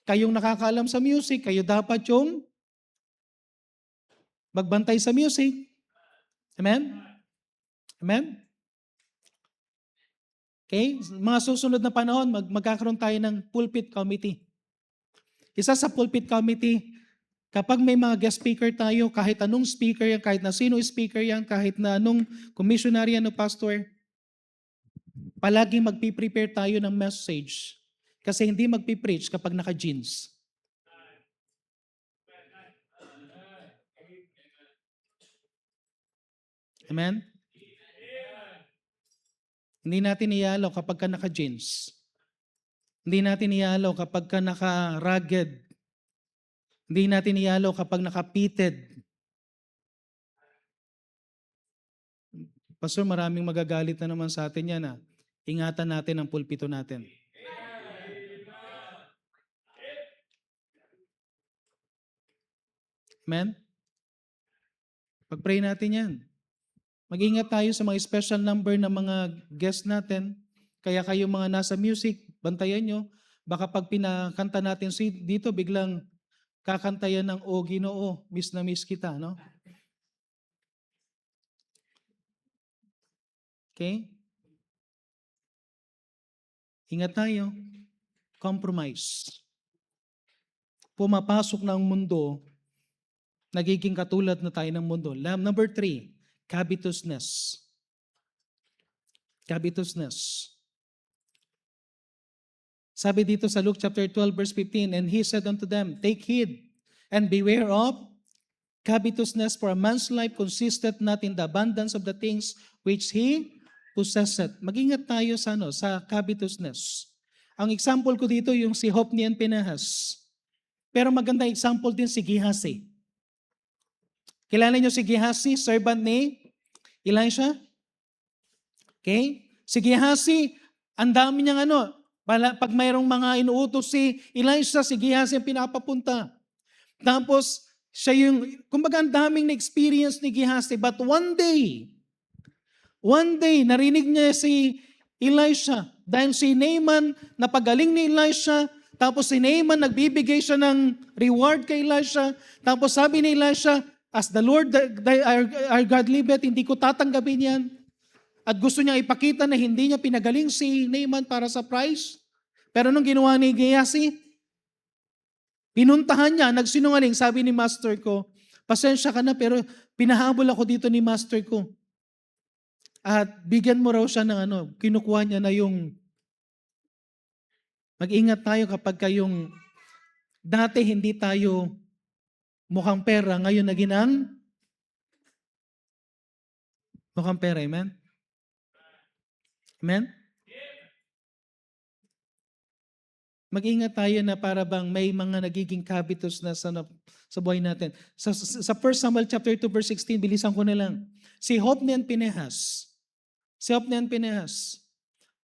Kayong nakakaalam sa music, kayo dapat yung magbantay sa music. Amen? Amen? Okay? Mga susunod na panahon, magkakaroon tayo ng pulpit committee. Isa sa pulpit committee, kapag may mga guest speaker tayo, kahit anong speaker yan, kahit na sino speaker yan, kahit na anong commissionary yan o pastor, palaging magpiprepare tayo ng message. Kasi hindi magpipreach kapag naka-jeans. Amen? Hindi natin ialaw kapag ka naka-jeans. Hindi natin ialaw kapag ka naka-rugged. Hindi natin ialaw kapag naka-pitted. Pastor, maraming magagalit na naman sa atin yan. Ingatan natin ang pulpito natin. Amen? Pag-pray natin yan. Mag-ingat tayo sa mga special number ng mga guest natin. Kaya kayo mga nasa music, bantayan nyo. Baka pag pinakanta natin dito, biglang kakantayan ng O Ginoo, miss na miss kita, no? Okay? Ingat tayo. Compromise. Pumapasok na ang mundo, nagiging katulad na tayo ng mundo. Number 3, covetousness. Covetousness. Sabi dito sa Luke chapter 12 verse 15, and he said unto them, take heed and beware of covetousness, for a man's life consisteth not in the abundance of the things which he possesseth. Mag-ingat tayo sa covetousness. Ang example ko dito yung si Hophni and Phinehas. Pero magandang example din si Gehazi. Kilala niyo si Gehazi, servant ni Elisha? Okay? Si Gehazi, ang dami niyang pag mayroong mga inuutos si Elisha, si Gehazi ang pinapapunta. Tapos, siya kumbaga ang daming na-experience ni Gehazi. But one day, narinig niya si Elisha. Dahil si Naaman, napagaling ni Elisha, tapos si Naaman, nagbibigay siya ng reward kay Elisha. Tapos sabi ni Elisha, as the Lord our God liveth, hindi ko tatanggapin yan. At gusto niya ipakita na hindi niya pinagaling si Naaman para sa prize. Pero nung ginawa ni Gehazi, pinuntahan niya, nagsinungaling, sabi ni master ko, pasensya ka na pero pinahabol ako dito ni master ko. At bigyan mo raw siya ng kinukuha niya na yung, mag-ingat tayo kapag kayong, dati hindi tayo mukhang pera, ngayon na ginang mukhang pera, amen? Amen? Mag-ingat tayo na para bang may mga nagiging covetous na sa buhay natin. Sa 1 Samuel chapter 2 verse 16, bilisan ko na lang. Si Hophni and Phinehas.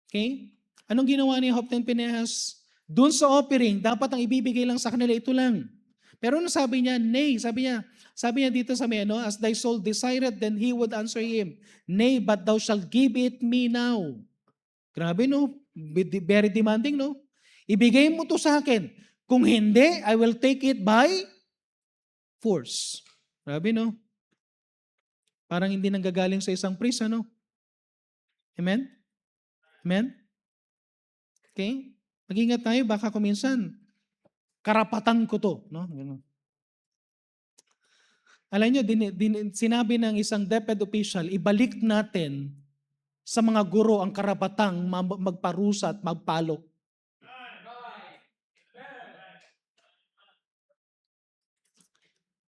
Okay? Anong ginawa ni Hophni and Phinehas? Doon sa offering, dapat ang ibibigay lang sa kanila ito lang. Pero ano sabi niya? Nay, sabi niya dito sa may as thy soul desired, then he would answer him, nay, but thou shalt give it me now. Grabe no, very demanding no. Ibigay mo to sa akin. Kung hindi, I will take it by force. Grabe no. Parang hindi nanggagaling sa isang priest, ano? Amen? Amen? Okay? Mag-ingat tayo, baka kuminsan, karapatan ko to. No? Alam nyo, sinabi ng isang DepEd official, ibalik natin sa mga guro ang karapatang magparusa at magpalo.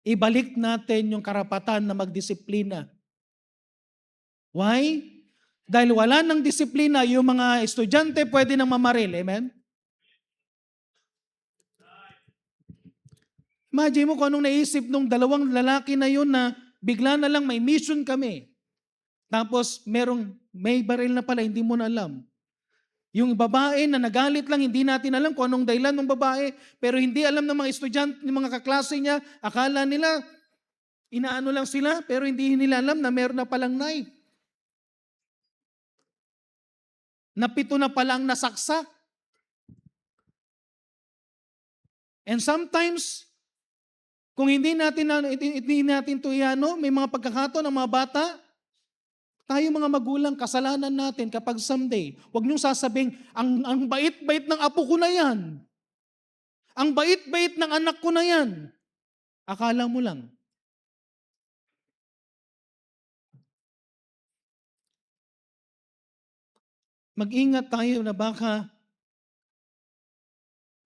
Ibalik natin yung karapatan na magdisiplina. Why? Dahil wala ng disiplina, yung mga estudyante pwede nang mamaril. Amen? Imagine mo kung anong naisip nung dalawang lalaki na yun na bigla na lang may mission kami. Tapos may baril na pala, hindi mo na alam. Yung babae na nagalit lang, hindi natin alam kung anong dahilan ng babae, pero hindi alam ng mga estudyante, ng mga kaklase niya, akala nila, inaano lang sila, pero hindi nila alam na meron na palang knife. Napito na palang nasaksak. And sometimes, kung hindi natin to iano, may mga pagkakataon ng mga bata, tayo mga magulang, kasalanan natin kapag someday, huwag niyong sasabing, ang bait-bait ng apo ko na yan. Ang bait-bait ng anak ko na yan. Akala mo lang. Mag-ingat tayo na baka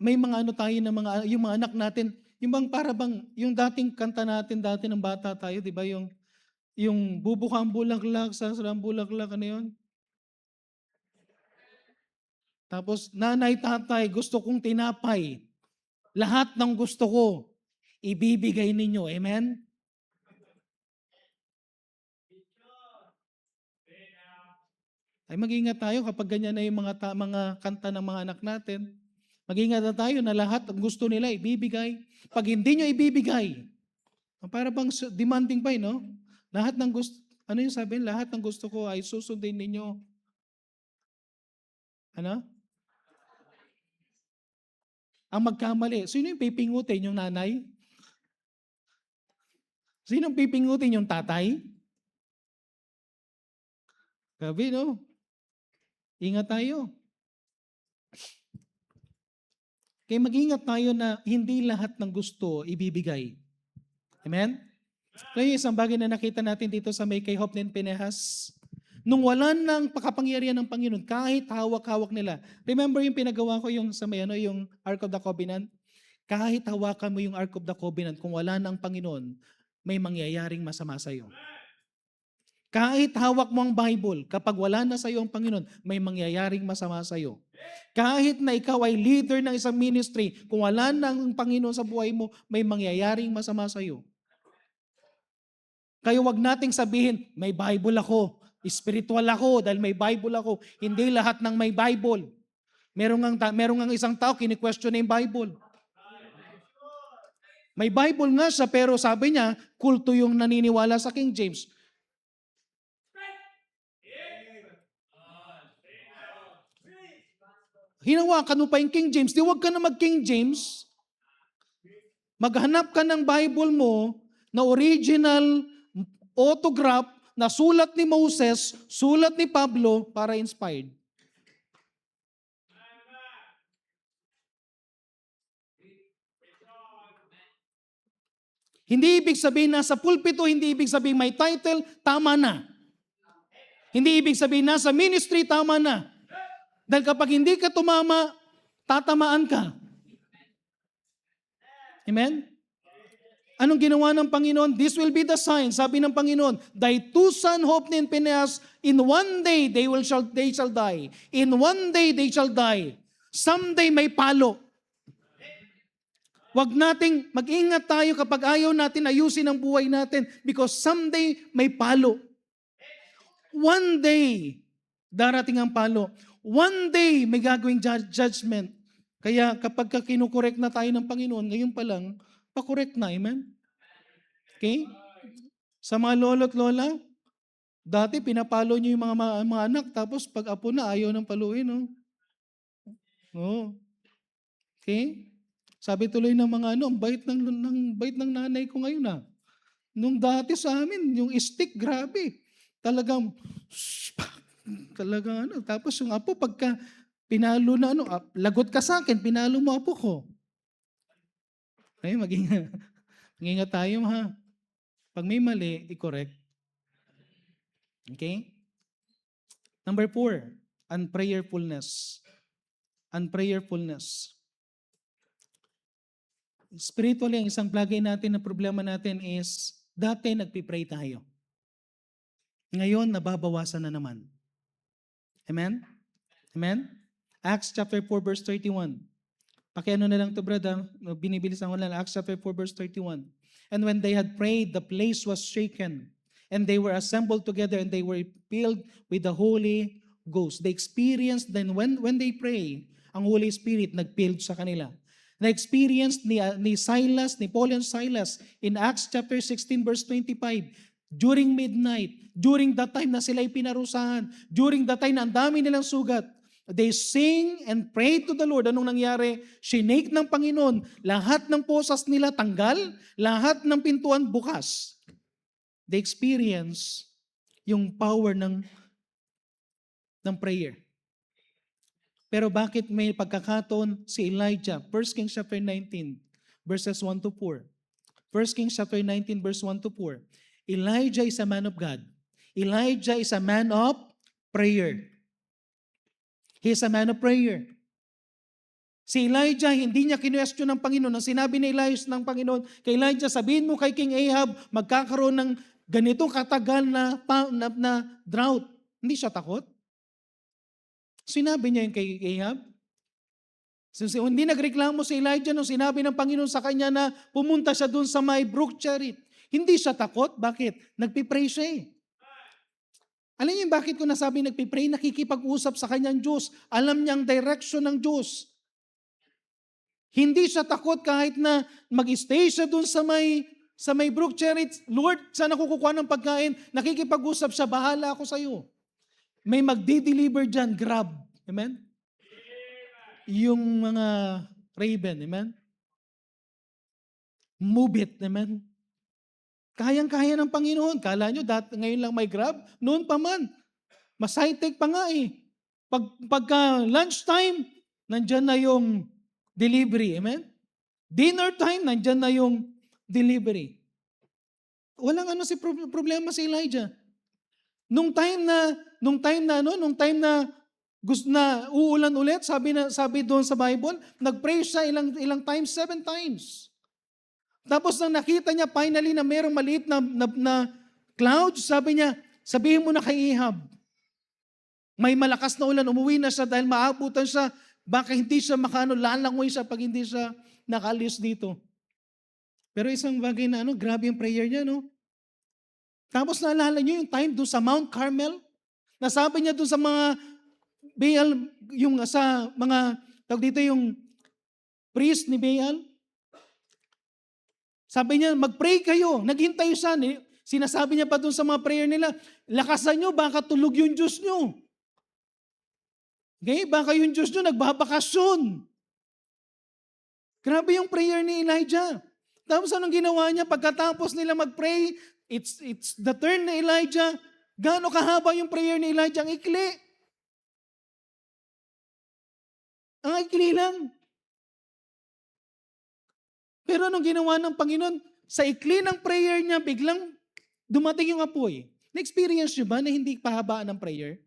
may mga ano tayo na yung mga anak natin, yung bang para bang, yung dating kanta natin dati ng bata tayo, di ba yung bubukang bulaklak, sasarang bulaklak, ano yun? Tapos, nanay, tatay, gusto kong tinapay. Lahat ng gusto ko, ibibigay ninyo. Amen? Ay mag-ingat tayo kapag ganyan na yung mga kanta ng mga anak natin. Mag-ingat na tayo na lahat ang gusto nila ibibigay. Pag hindi nyo ibibigay, para bang demanding pa, no? Lahat ng gusto, ano yung sabihin? Lahat ng gusto ko ay susundin ninyo. Ano? Ang magkamali, sino yung pipingutin? Yung nanay? Sino yung pipingutin? Yung tatay? Gabi, no? Ingat tayo. Kaya mag-ingat tayo na hindi lahat ng gusto ibibigay. Amen? Kaya isang bagay na nakita natin dito sa may kay Hophni and Phinehas, nung wala ng pakapangyarihan ng Panginoon, kahit hawak-hawak nila. Remember yung pinagawa ko yung sa may yung Ark of the Covenant? Kahit hawakan mo yung Ark of the Covenant, kung wala ng Panginoon, may mangyayaring masama sa iyo. Kahit hawak mo ang Bible, kapag wala na sa iyo ang Panginoon, may mangyayaring masama sa iyo. Kahit na ikaw ay leader ng isang ministry, kung wala na ang Panginoon sa buhay mo, may mangyayaring masama sa iyo. Kaya wag nating sabihin, may Bible ako, spiritual ako dahil may Bible ako. Hindi lahat ng may Bible. Merong ang isang tao, kini-question na yung Bible. May Bible nga siya, pero sabi niya, kulto yung naniniwala sa King James. Hinawakan mo pa yung King James, di wag ka na mag-King James. Maghanap ka ng Bible mo na original autograph na sulat ni Moses, sulat ni Pablo para inspired. Hindi ibig sabihin nasa pulpito, hindi ibig sabihin may title, tama na. Hindi ibig sabihin nasa ministry, tama na. Dahil kapag hindi ka tumama, tatamaan ka. Amen? Anong ginawa ng Panginoon? This will be the sign, sabi ng Panginoon, thy two sons, Hophni and Phinehas, in one day they shall die. In one day they shall die. Someday may palo. Wag nating mag-ingat tayo kapag ayaw natin ayusin ang buhay natin because someday may palo. One day, darating ang palo. One day, may gagawing judgment. Kaya kapag kinukorek na tayo ng Panginoon, ngayon pa lang, pakorek na, amen? Okay? Sa mga lolo't lola, dati pinapalo nyo yung mga anak, tapos pag apo na, ayaw ng paluin, no? Oo. Okay? Sabi tuloy ng mga ang bait ng nanay ko ngayon, ah. Nung dati sa amin, yung stick, grabe. Talagang, talagang Tapos yung apo, pagka pinalo na lagot ka sa akin, pinalo mo apo ko. Ay, mag-ingat tayo, ha. Pag may mali, i-correct. Okay? Number 4, unprayerfulness. Unprayerfulness. Spiritually, ang isang plugin natin na problema natin is, dati nagpipray tayo. Ngayon, nababawasan na naman. Amen? Amen? Acts chapter 4 verse 31. Pakiano na lang to, brother. Binibilisan ko lang. Acts chapter 4 verse 31. And when they had prayed, the place was shaken. And they were assembled together and they were filled with the Holy Ghost. They experienced, then when they pray, ang Holy Spirit nag-filled sa kanila. Na-experience ni Silas, ni Paul and Silas in Acts chapter 16 verse 25. During midnight, during that time na sila'y pinarusahan, during that time na ang dami nilang sugat, they sing and pray to the Lord. Anong nangyari? Shinake ng Panginoon. Lahat ng posas nila tanggal, lahat ng pintuan bukas. They experience yung power ng prayer. Pero bakit may pagkakataon si Elijah? 1 Kings chapter 19, verses 1 to 4. 1 Kings chapter 19, verse 1 to 4. Elijah is a man of God. Elijah is a man of prayer. He is a man of prayer. Si Elijah, hindi niya kinwestiyon ng Panginoon. Ang sinabi ni Elijah ng Panginoon, kay Elijah, sabihin mo kay King Ahab, magkakaroon ng ganitong katagal na drought. Hindi siya takot. Sinabi niya yung kay Ahab. Hindi nagreklamo si Elijah nung sinabi ng Panginoon sa kanya na pumunta siya doon sa may brook Cherith. Hindi siya takot. Bakit? Nagpipray siya eh. Alam niyo bakit ko nasabi nagpipray? Nakikipag-usap sa kanyang Diyos. Alam niya ang direction ng Diyos. Hindi siya takot kahit na mag-stay siya doon sa may brook Cherith. Lord, saan ako kukuha ng pagkain? Nakikipag-usap siya, bahala ako sa iyo. May magdi-deliver dyan, grab. Amen? Yung mga raven, amen? Move it, amen? Kayang-kaya ng Panginoon. Kala nyo, ngayon lang may grab? Noon pa man. Mas high-tech pa nga eh. Pagka lunchtime, nandyan na yung delivery. Amen? Dinner time, nandyan na yung delivery. Walang problema si Elijah. Nung time na gusto na uulan ulit, sabi doon sa Bible, nag-pray siya ilang times, 7 times. Tapos nang nakita niya finally na mayroong maliit na cloud, sabi niya, sabihin mo na kay Ahab, may malakas na ulan, umuwi na siya dahil maabutan siya, baka hindi siya lalangoy siya pag hindi siya nakalis dito. Pero isang bagay na grabe yung prayer niya, no? Tapos naalala niyo yung time doon sa Mount Carmel, nasabi niya doon sa mga Baal, yung sa mga, dito yung priest ni Baal, sabi niya, mag-pray kayo. Naghintay siya. Sinasabi niya pa doon sa mga prayer nila, lakasan nyo, baka tulog yung Diyos nyo. Okay? Baka yung Diyos nyo nagbabakasyon. Grabe yung prayer ni Elijah. Tapos anong ginawa niya? Pagkatapos nila mag-pray, it's the turn ni Elijah. Gaano kahaba yung prayer ni Elijah? Ang ikli. Ang ikli lang. Pero anong ginawa ng Panginoon? Sa ikli ng prayer niya, biglang dumating yung apoy. Na-experience niyo ba na hindi pahabaan ng prayer?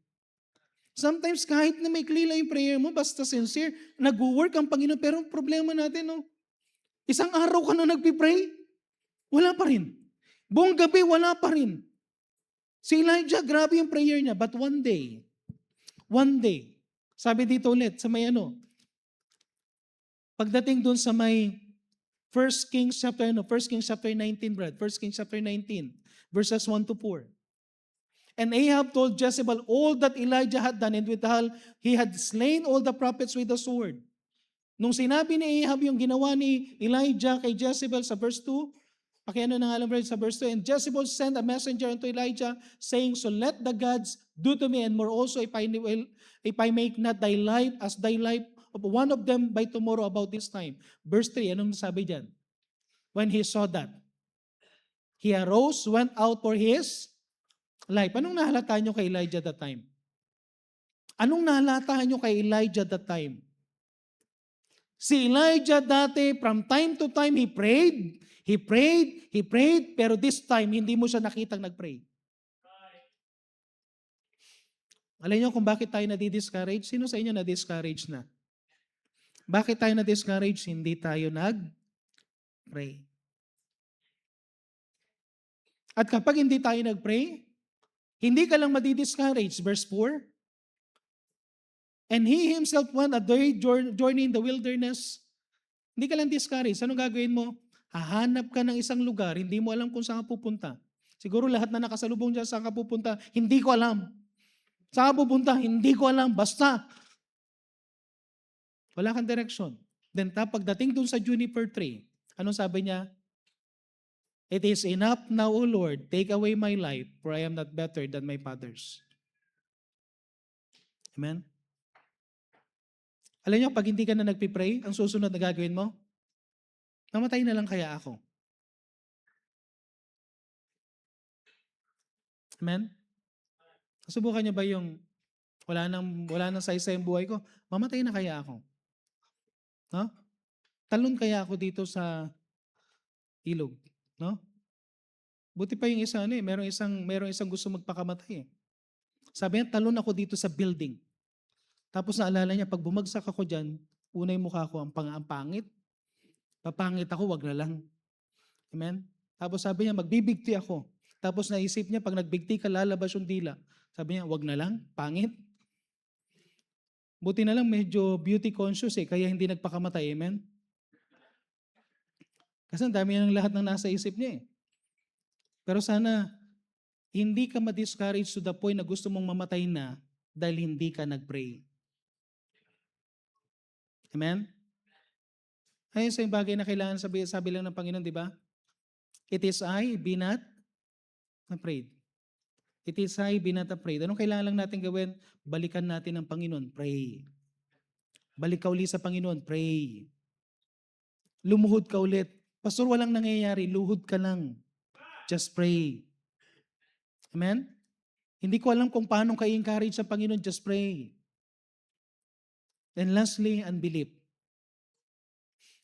Sometimes kahit na may ikli lang yung prayer mo, basta sincere, nag-work ang Panginoon. Pero problema natin, isang araw ka na nagpipray, wala pa rin. Buong gabi, wala pa rin. Si Elijah, grabe yung prayer niya. But one day, sabi dito ulit, sa may pagdating doon sa may 1 Kings chapter 19, Brad. 1 Kings chapter 19, verses 1 to 4. And Ahab told Jezebel all that Elijah had done, and withal, he had slain all the prophets with the sword. Nung sinabi ni Ahab yung ginawa ni Elijah kay Jezebel sa verse 2, pakiano na nga lang sa verse 2, and Jezebel sent a messenger unto Elijah, saying, so let the gods do to me, and more also if I make not thy life as thy life of one of them by tomorrow about this time. Verse 3, anong sabi dyan? When he saw that, he arose, went out for his life. Anong nahalata nyo kay Elijah that time? Anong nahalata nyo kay Elijah that time? Si Elijah dati, from time to time, he prayed, pero this time, hindi mo siya nakitang nag-pray. Alam niyo kung bakit tayo nadi-discourage? Sino sa inyo na-discourage na? Bakit tayo na-discourage? Hindi tayo nag-pray. At kapag hindi tayo nag-pray, hindi ka lang madi-discourage. Verse 4, and he himself went a day journey in the wilderness. Hindi ka lang discouraged. Anong gagawin mo? Hahanap ka ng isang lugar, hindi mo alam kung saan ka pupunta. Siguro lahat na nakasalubong dyan saan ka pupunta, hindi ko alam. Saan ka pupunta? Hindi ko alam. Basta. Wala kang direction. Then pagdating dun sa Juniper tree, anong sabi niya? It is enough now, O Lord, take away my life, for I am not better than my fathers. Amen? Alam niyo, pag hindi ka na nagpipray, ang susunod na gagawin mo, namatay na lang kaya ako. Amen? Subukan niyo ba yung wala nang saysay ang buhay ko, mamatay na kaya ako? No? Talon kaya ako dito sa ilog, no? Buti pa yung isa merong isang gusto magpakamatay eh. Sabi niya, talon ako dito sa building. Tapos naalala niya, pag bumagsak ako dyan, unay mukha ko ang pangit. Papangit ako, wag na lang. Amen? Tapos sabi niya, magbibigti ako. Tapos naisip niya, pag nagbigti ka, lalabas yung dila. Sabi niya, wag na lang, pangit. Buti na lang, medyo beauty conscious kaya hindi nagpakamatay. Amen? Kasi ang dami ng lahat ng nasa isip niya Pero sana, hindi ka ma-discourage to the point na gusto mong mamatay na dahil hindi ka nag-pray. Amen? Ayun sa yung bagay na kailangan sabi lang ng Panginoon, di ba? It is I, be not afraid. It is I, be not afraid. Anong kailangan lang natin gawin? Balikan natin ang Panginoon, pray. Balik ka ulit sa Panginoon, pray. Lumuhod ka ulit. Pastor, walang nangyayari, luhod ka lang. Just pray. Amen? Hindi ko alam kung paano ka i-encourage sa Panginoon, just pray. And lastly, unbelief.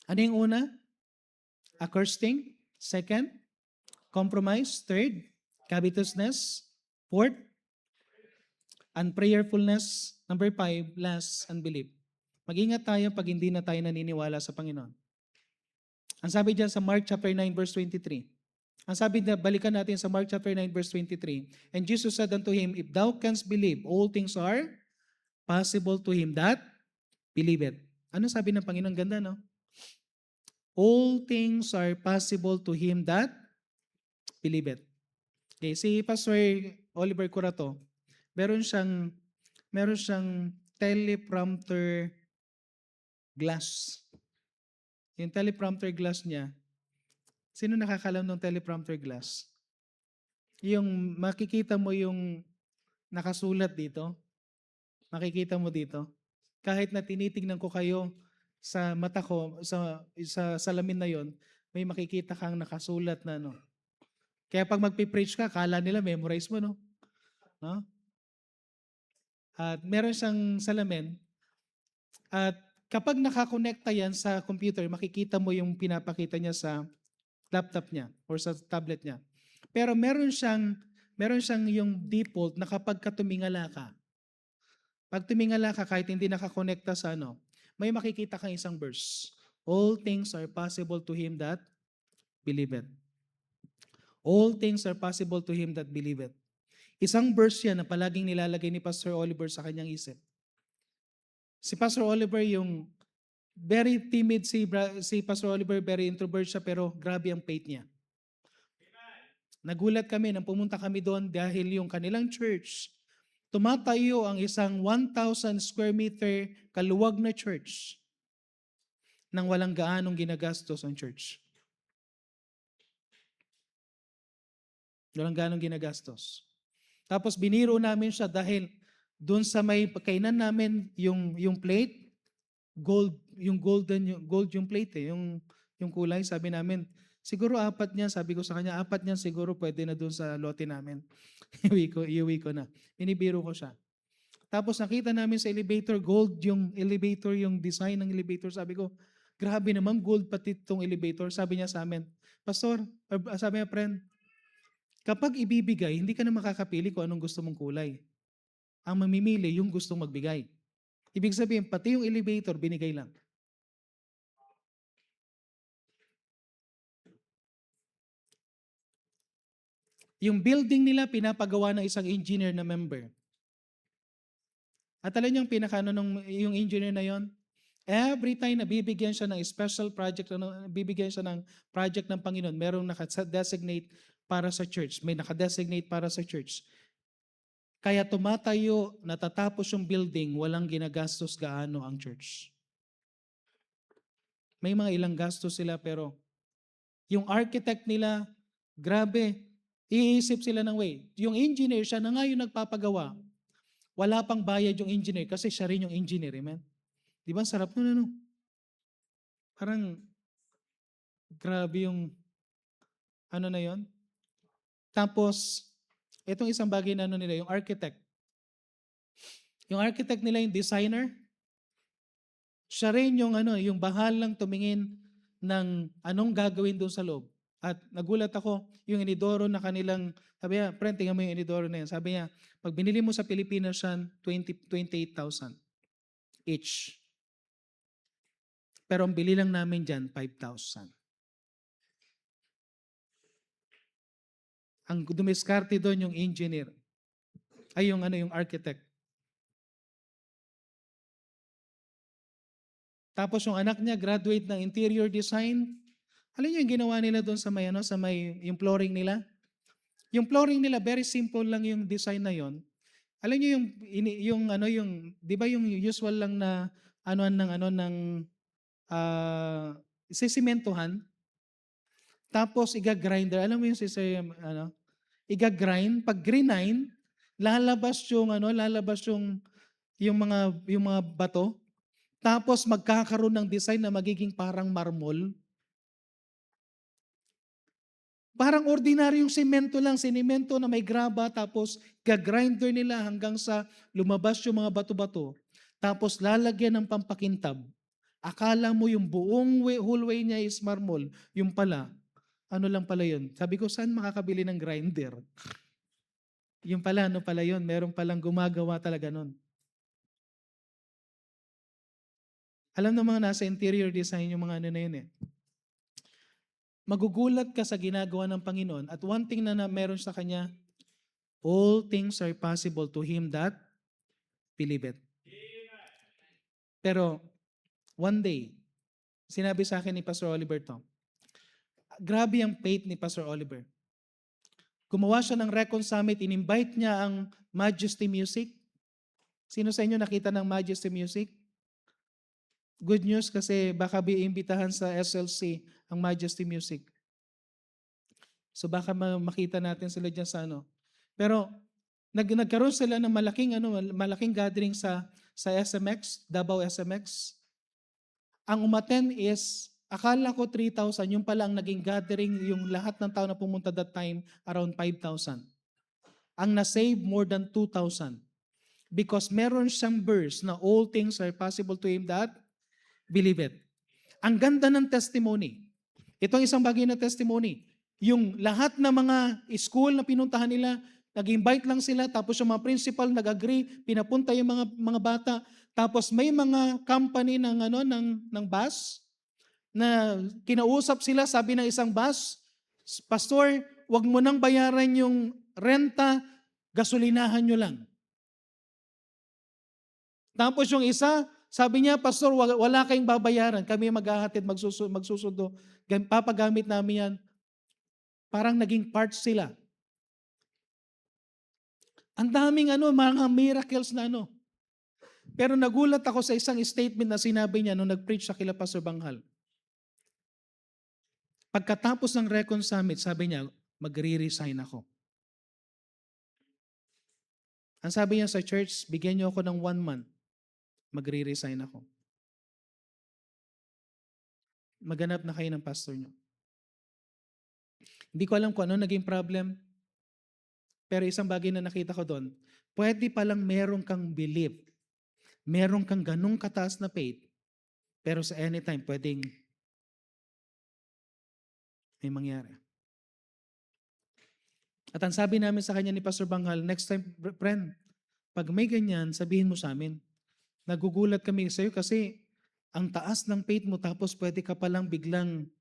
Ano yung una? Accursing. Second, compromise. Third, covetousness. Fourth, unprayerfulness. Number 5, last, unbelief. Mag-ingat tayo pag hindi na tayo naniniwala sa Panginoon. Ang sabi diyan sa Mark chapter 9 verse 23. Ang sabi na, balikan natin sa Mark chapter 9 verse 23. And Jesus said unto him, if thou canst believe, all things are possible to him that believeth. Ano sabi ng Panginoon? Ganda, no? All things are possible to him that believeth. Okay, si Pastor Oliver Curato, meron siyang teleprompter glass. Yung teleprompter glass niya, sino nakakalam ng teleprompter glass? Yung makikita mo yung nakasulat dito, makikita mo dito. Kahit na tinitingnan ko kayo sa mata ko, sa salamin na yon, may makikita kang nakasulat na Kaya pag magpipreach ka, kala nila memorize mo, no? At meron siyang salamin. At kapag nakakonekta yan sa computer, makikita mo yung pinapakita niya sa laptop niya or sa tablet niya. Pero meron siyang yung default na kapag tumingala ka, pag tumingala ka kahit hindi nakakonekta sa may makikita kang isang verse. All things are possible to him that believeth. All things are possible to him that believeth. Isang verse yan na palaging nilalagay ni Pastor Oliver sa kanyang isip. Si Pastor Oliver yung very timid si Pastor Oliver, very introvert siya pero grabe ang faith niya. Nagulat kami nang pumunta kami doon dahil yung kanilang church, tumatayo ang isang 1,000 square meter kaluwag na church nang walang gaanong ginagastos ang church. Walang gaanong ginagastos. Tapos biniro namin siya dahil doon sa may kainan namin yung plate, gold yung plate yung kulay, sabi namin, siguro apat niyan, sabi ko sa kanya, apat niyan siguro pwede na doon sa lote namin. iuwi ko na. Inibiro ko siya. Tapos nakita namin sa elevator, gold yung elevator, yung design ng elevator. Sabi ko, grabe naman, gold pati itong elevator. Sabi niya sa amin, Pastor, sabi niya, friend, kapag ibibigay, hindi ka na makakapili kung anong gusto mong kulay. Ang mamimili, yung gustong magbigay. Ibig sabihin, pati yung elevator, binigay lang. Yung building nila, pinapagawa ng isang engineer na member. At alam niyo yung pinakano yung engineer na yon? Every time na bibigyan siya ng special project, bibigyan siya ng project ng Panginoon, merong naka-designate para sa church. May naka-designate para sa church. Kaya tumatayo, natatapos yung building, walang ginagastos gaano ang church. May mga ilang gastos sila pero yung architect nila, grabe, iisip sila ng way. Yung engineer, siya na nga yung nagpapagawa. Wala pang bayad yung engineer kasi siya rin yung engineer. Amen? Di ba? Sarap nun, ano? Parang, grabe yung, ano na yon. Tapos, itong isang bagay na ano nila, yung architect. Yung architect nila, yung designer, siya rin yung, yung bahalang tumingin ng anong gagawin doon sa loob. At nagulat ako, yung inidoro na kanilang, sabi niya, friend, tingnan mo yung inidoro na yan. Sabi niya, pag binili mo sa Pilipinas yan, 28,000 each. Pero ang bili lang namin dyan, 5,000. Ang dumiskarte doon yung engineer. Ay yung yung architect. Tapos yung anak niya graduate ng interior design. Alam niyo yung ginawa nila doon sa may yung flooring nila? Yung flooring nila very simple lang yung design na yon. Alam niyo yung 'di ba yung usual lang na ng sisimentohan, tapos iga-grinder. Alam mo yung iga-grind, pag grind, lalabas yung mga bato, tapos magkakaroon ng design na magiging parang marmol. Parang ordinaryong semento lang, sinimento na may graba, tapos gagrinder nila hanggang sa lumabas yung mga bato-bato, tapos lalagyan ng pampakintab. Akala mo yung buong whole way niya is marmol, yung pala, ano lang pala yun. Sabi ko, saan makakabili ng grinder? Yung pala, yun, meron palang gumagawa talaga nun. Alam ng mga nasa interior design yung mga na yun eh. Magugulat ka sa ginagawa ng Panginoon at one thing na meron sa Kanya, all things are possible to Him that believe it. Pero, one day, sinabi sa akin ni Pastor Oliver to, grabe ang faith ni Pastor Oliver. Gumawa siya ng Recon Summit, in-invite niya ang Majesty Music. Sino sa inyo nakita ng Majesty Music? Good news kasi baka iimbitahan sa SLC ang Majesty Music. So baka makita natin sila dyan sa Pero nagkaroon sila ng malaking gathering sa SMX, Davao SMX. Ang umattend is, akala ko 3,000, yung pala ang naging gathering, yung lahat ng tao na pumunta that time, around 5,000. Ang na-save more than 2,000. Because meron siyang verse na all things are possible to him that believe it. Ang ganda ng testimony. Ito ang isang bagay na testimony. Yung lahat ng mga school na pinuntahan nila, nag-invite lang sila, tapos yung mga principal nag-agree, pinapunta yung mga bata, tapos may mga company ng bus na kinausap sila, sabi ng isang bus, Pastor, wag mo nang bayaran yung renta, gasolinahan nyo lang. Tapos yung isa, sabi niya, Pastor, wala kayong babayaran. Kami maghahatid, magsusundo. Papagamit namin yan. Parang naging part sila. Ang daming mga miracles na Pero nagulat ako sa isang statement na sinabi niya nung nag-preach sa kila Pastor Banghal. Pagkatapos ng Recon Summit, sabi niya, magre-resign ako. Ang sabi niya sa church, bigyan niyo ako ng 1 month. Magre-resign ako. Maganap na kayo ng pastor niyo. Hindi ko alam kung ano naging problem, pero isang bagay na nakita ko doon, pwede palang meron kang belief, meron kang ganung kataas na faith, pero sa anytime pwedeng may mangyari. At ang sabi namin sa kanya ni Pastor Banghal, next time, friend, pag may ganyan, sabihin mo sa amin. Nagugulat kami sa iyo kasi ang taas ng faith mo tapos pwede ka palang biglang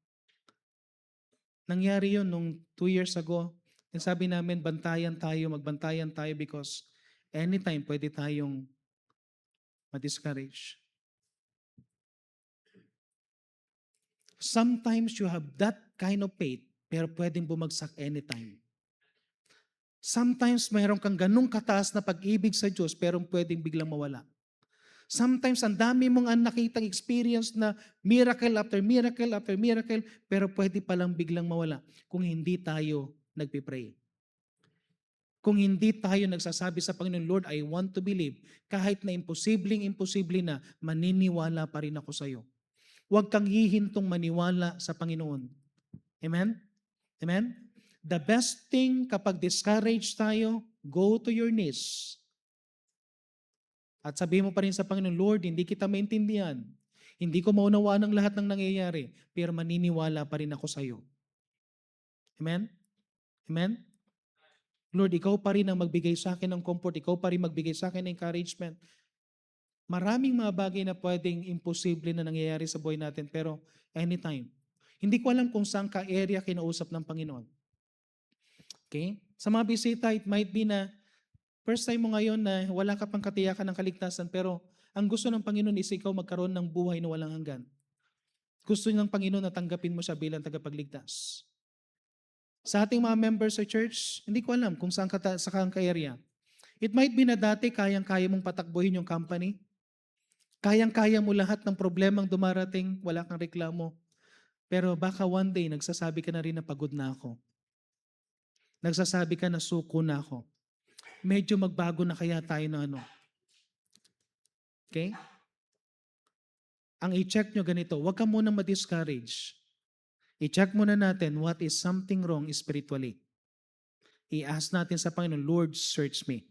nangyari yun nung 2 years ago. And sabi namin, magbantayan tayo because anytime pwede tayong ma-discourage. Sometimes you have that kind of faith, pero pwedeng bumagsak anytime. Sometimes mayroon kang ganung kataas na pag-ibig sa Diyos, pero pwedeng biglang mawala. Sometimes ang dami mong nakitang experience na miracle after miracle after miracle, pero pwede palang biglang mawala kung hindi tayo nagpipray. Kung hindi tayo nagsasabi sa Panginoon, Lord, I want to believe, kahit na imposible na, maniniwala pa rin ako sa iyo. Huwag kang hihintong maniwala sa Panginoon. Amen? Amen? The best thing kapag discouraged tayo, go to your knees. At sabihin mo pa rin sa Panginoon, Lord, hindi kita maintindihan. Hindi ko maunawaan ang lahat ng nangyayari, pero maniniwala pa rin ako sa iyo. Amen? Amen? Lord, ikaw pa rin ang magbigay sa akin ng comfort, ikaw pa rin magbigay sa akin ng encouragement. Maraming mga bagay na pwedeng imposible na nangyayari sa buhay natin, pero anytime. Hindi ko alam kung saan ka area kinausap ng Panginoon. Okay? Sa mga bisita, it might be na first time mo ngayon na wala ka pang katiyakan ng kaligtasan, pero ang gusto ng Panginoon is ikaw magkaroon ng buhay na walang hanggan. Gusto ng Panginoon na tanggapin mo siya bilang tagapagligtas. Sa ating mga members sa church, hindi ko alam kung saan sa kang area. It might be na dati kayang-kaya mong patakbuhin yung company. Kayang-kaya mo lahat ng problemang dumarating, wala kang reklamo. Pero baka one day, nagsasabi ka na rin na pagod na ako. Nagsasabi ka na suko na ako. Medyo magbago na kaya tayo na Okay? Ang i-check nyo ganito, huwag ka munang ma-discourage. I-check muna natin what is something wrong spiritually. I-ask natin sa Panginoon, Lord, search me.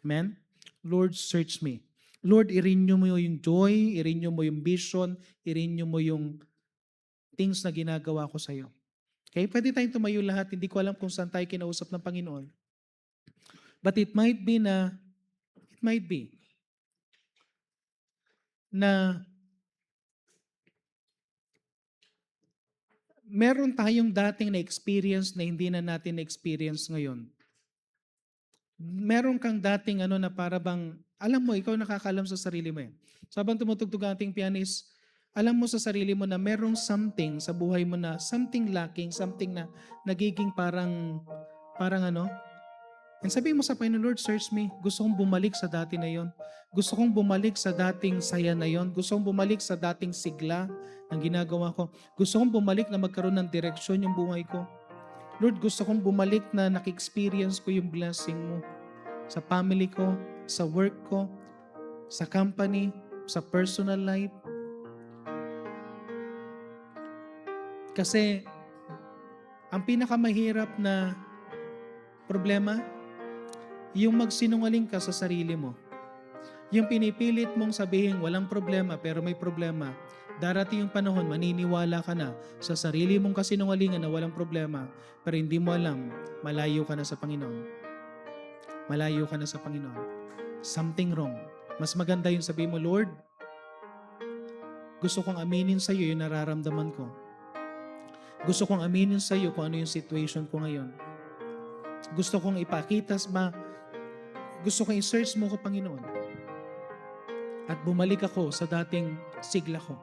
Amen? Lord, search me. Lord, i-renew mo yung joy, i-renew mo yung vision, i-renew mo yung things na ginagawa ko sa iyo. Okay? Pwede tayong tumayo lahat. Hindi ko alam kung saan tayo kinausap ng Panginoon. But it might be na meron tayong dating na-experience na hindi na natin na-experience ngayon. Meron kang dating na para bang, alam mo, ikaw nakakalam sa sarili mo eh. So habang tumutugtog ang ating pianist, alam mo sa sarili mo na merong something sa buhay mo na something lacking, something na nagiging parang and sabihin mo sa Panginoon, Lord, search me. Gusto kong bumalik sa dati na yon. Gusto kong bumalik sa dating saya na yon. Gusto kong bumalik sa dating sigla ng ginagawa ko. Gusto kong bumalik na magkaroon ng direksyon yung buhay ko. Lord, gusto kong bumalik na naki-experience ko yung blessing mo sa family ko, sa work ko, sa company, sa personal life. Kasi ang pinakamahirap na problema, yung magsinungaling ka sa sarili mo. Yung pinipilit mong sabihin walang problema pero may problema. Darating yung panahon, maniniwala ka na sa sarili mong kasinungalingan na walang problema, pero hindi mo alam, malayo ka na sa Panginoon. Malayo ka na sa Panginoon. Something wrong. Mas maganda yung sabihin mo, Lord, gusto kong aminin sa iyo yung nararamdaman ko. Gusto kong aminin sa iyo kung ano yung situation ko ngayon. Gusto kong ipakita, gusto kong i-search mo ko, Panginoon. At bumalik ako sa dating sigla ko.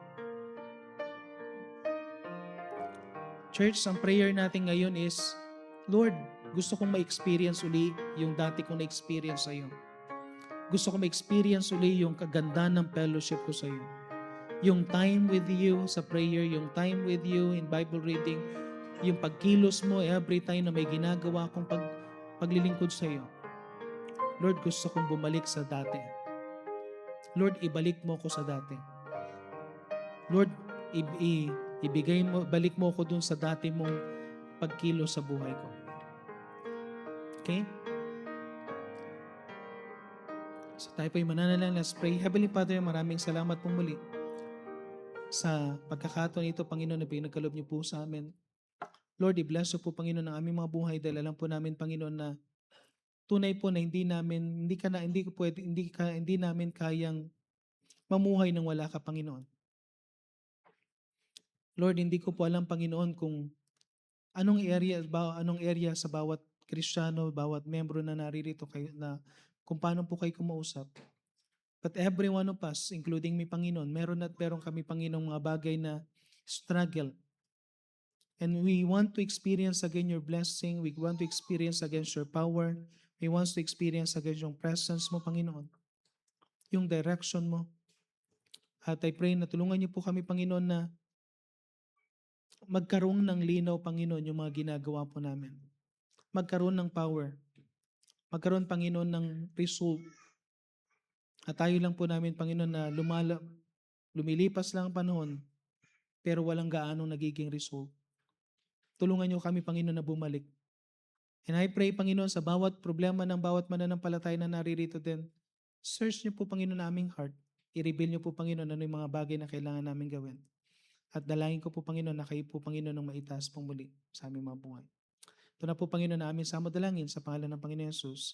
Church, ang prayer natin ngayon is, Lord, gusto kong ma-experience uli yung dati kong na-experience sa'yo. Gusto kong ma-experience uli yung kaganda ng fellowship ko sa'yo. Yung time with you sa prayer, yung time with you in Bible reading, yung pagkilos mo every time na may ginagawa akong paglilingkod sa'yo. Lord, gusto kong bumalik sa dati. Lord, ibalik mo ko sa dati. Lord, balik mo ko dun sa dati mong pagkilos sa buhay ko. Okay? So tayo po'y mananalangin. Let's pray. Heavenly Father, maraming salamat po muli sa pagkakataon ito, Panginoon, na pinagkaloob niyo po sa amin. Lord, i-bless po, Panginoon, ang aming mga buhay dahil alam po namin, Panginoon, na tunay po na hindi namin kayang mamuhay nang wala ka, Panginoon. Lord, hindi ko po alam, Panginoon, kung anong area sa bawat Kristiyano, bawat membro na naririto kayo, na kung paano po kayo kumausap. But every one of us, including me, Panginoon, meron kami, Panginoon, mga bagay na struggle. And we want to experience again your blessing. We want to experience again your power. We want to experience again yung presence mo, Panginoon. Yung direction mo. At I pray na tulungan niyo po kami, Panginoon, na magkaroon ng linaw, Panginoon, yung mga ginagawa po namin. Magkaroon ng power. Magkaroon, Panginoon, ng result. At tayo lang po namin, Panginoon, na lumilipas lang ang panahon, pero walang gaanong nagiging result. Tulungan niyo kami, Panginoon, na bumalik. And I pray, Panginoon, sa bawat problema ng bawat mananampalataya na naririto din, search niyo po, Panginoon, na aming heart. I-reveal niyo po, Panginoon, ano yung mga bagay na kailangan namin gawin. At dalangin ko po, Panginoon, na kayo po, Panginoon, ang maitaas pong muli sa aming mga buhay. Ito na po, Panginoon, na aming samadalangin sa pangalan ng Panginoon Jesus.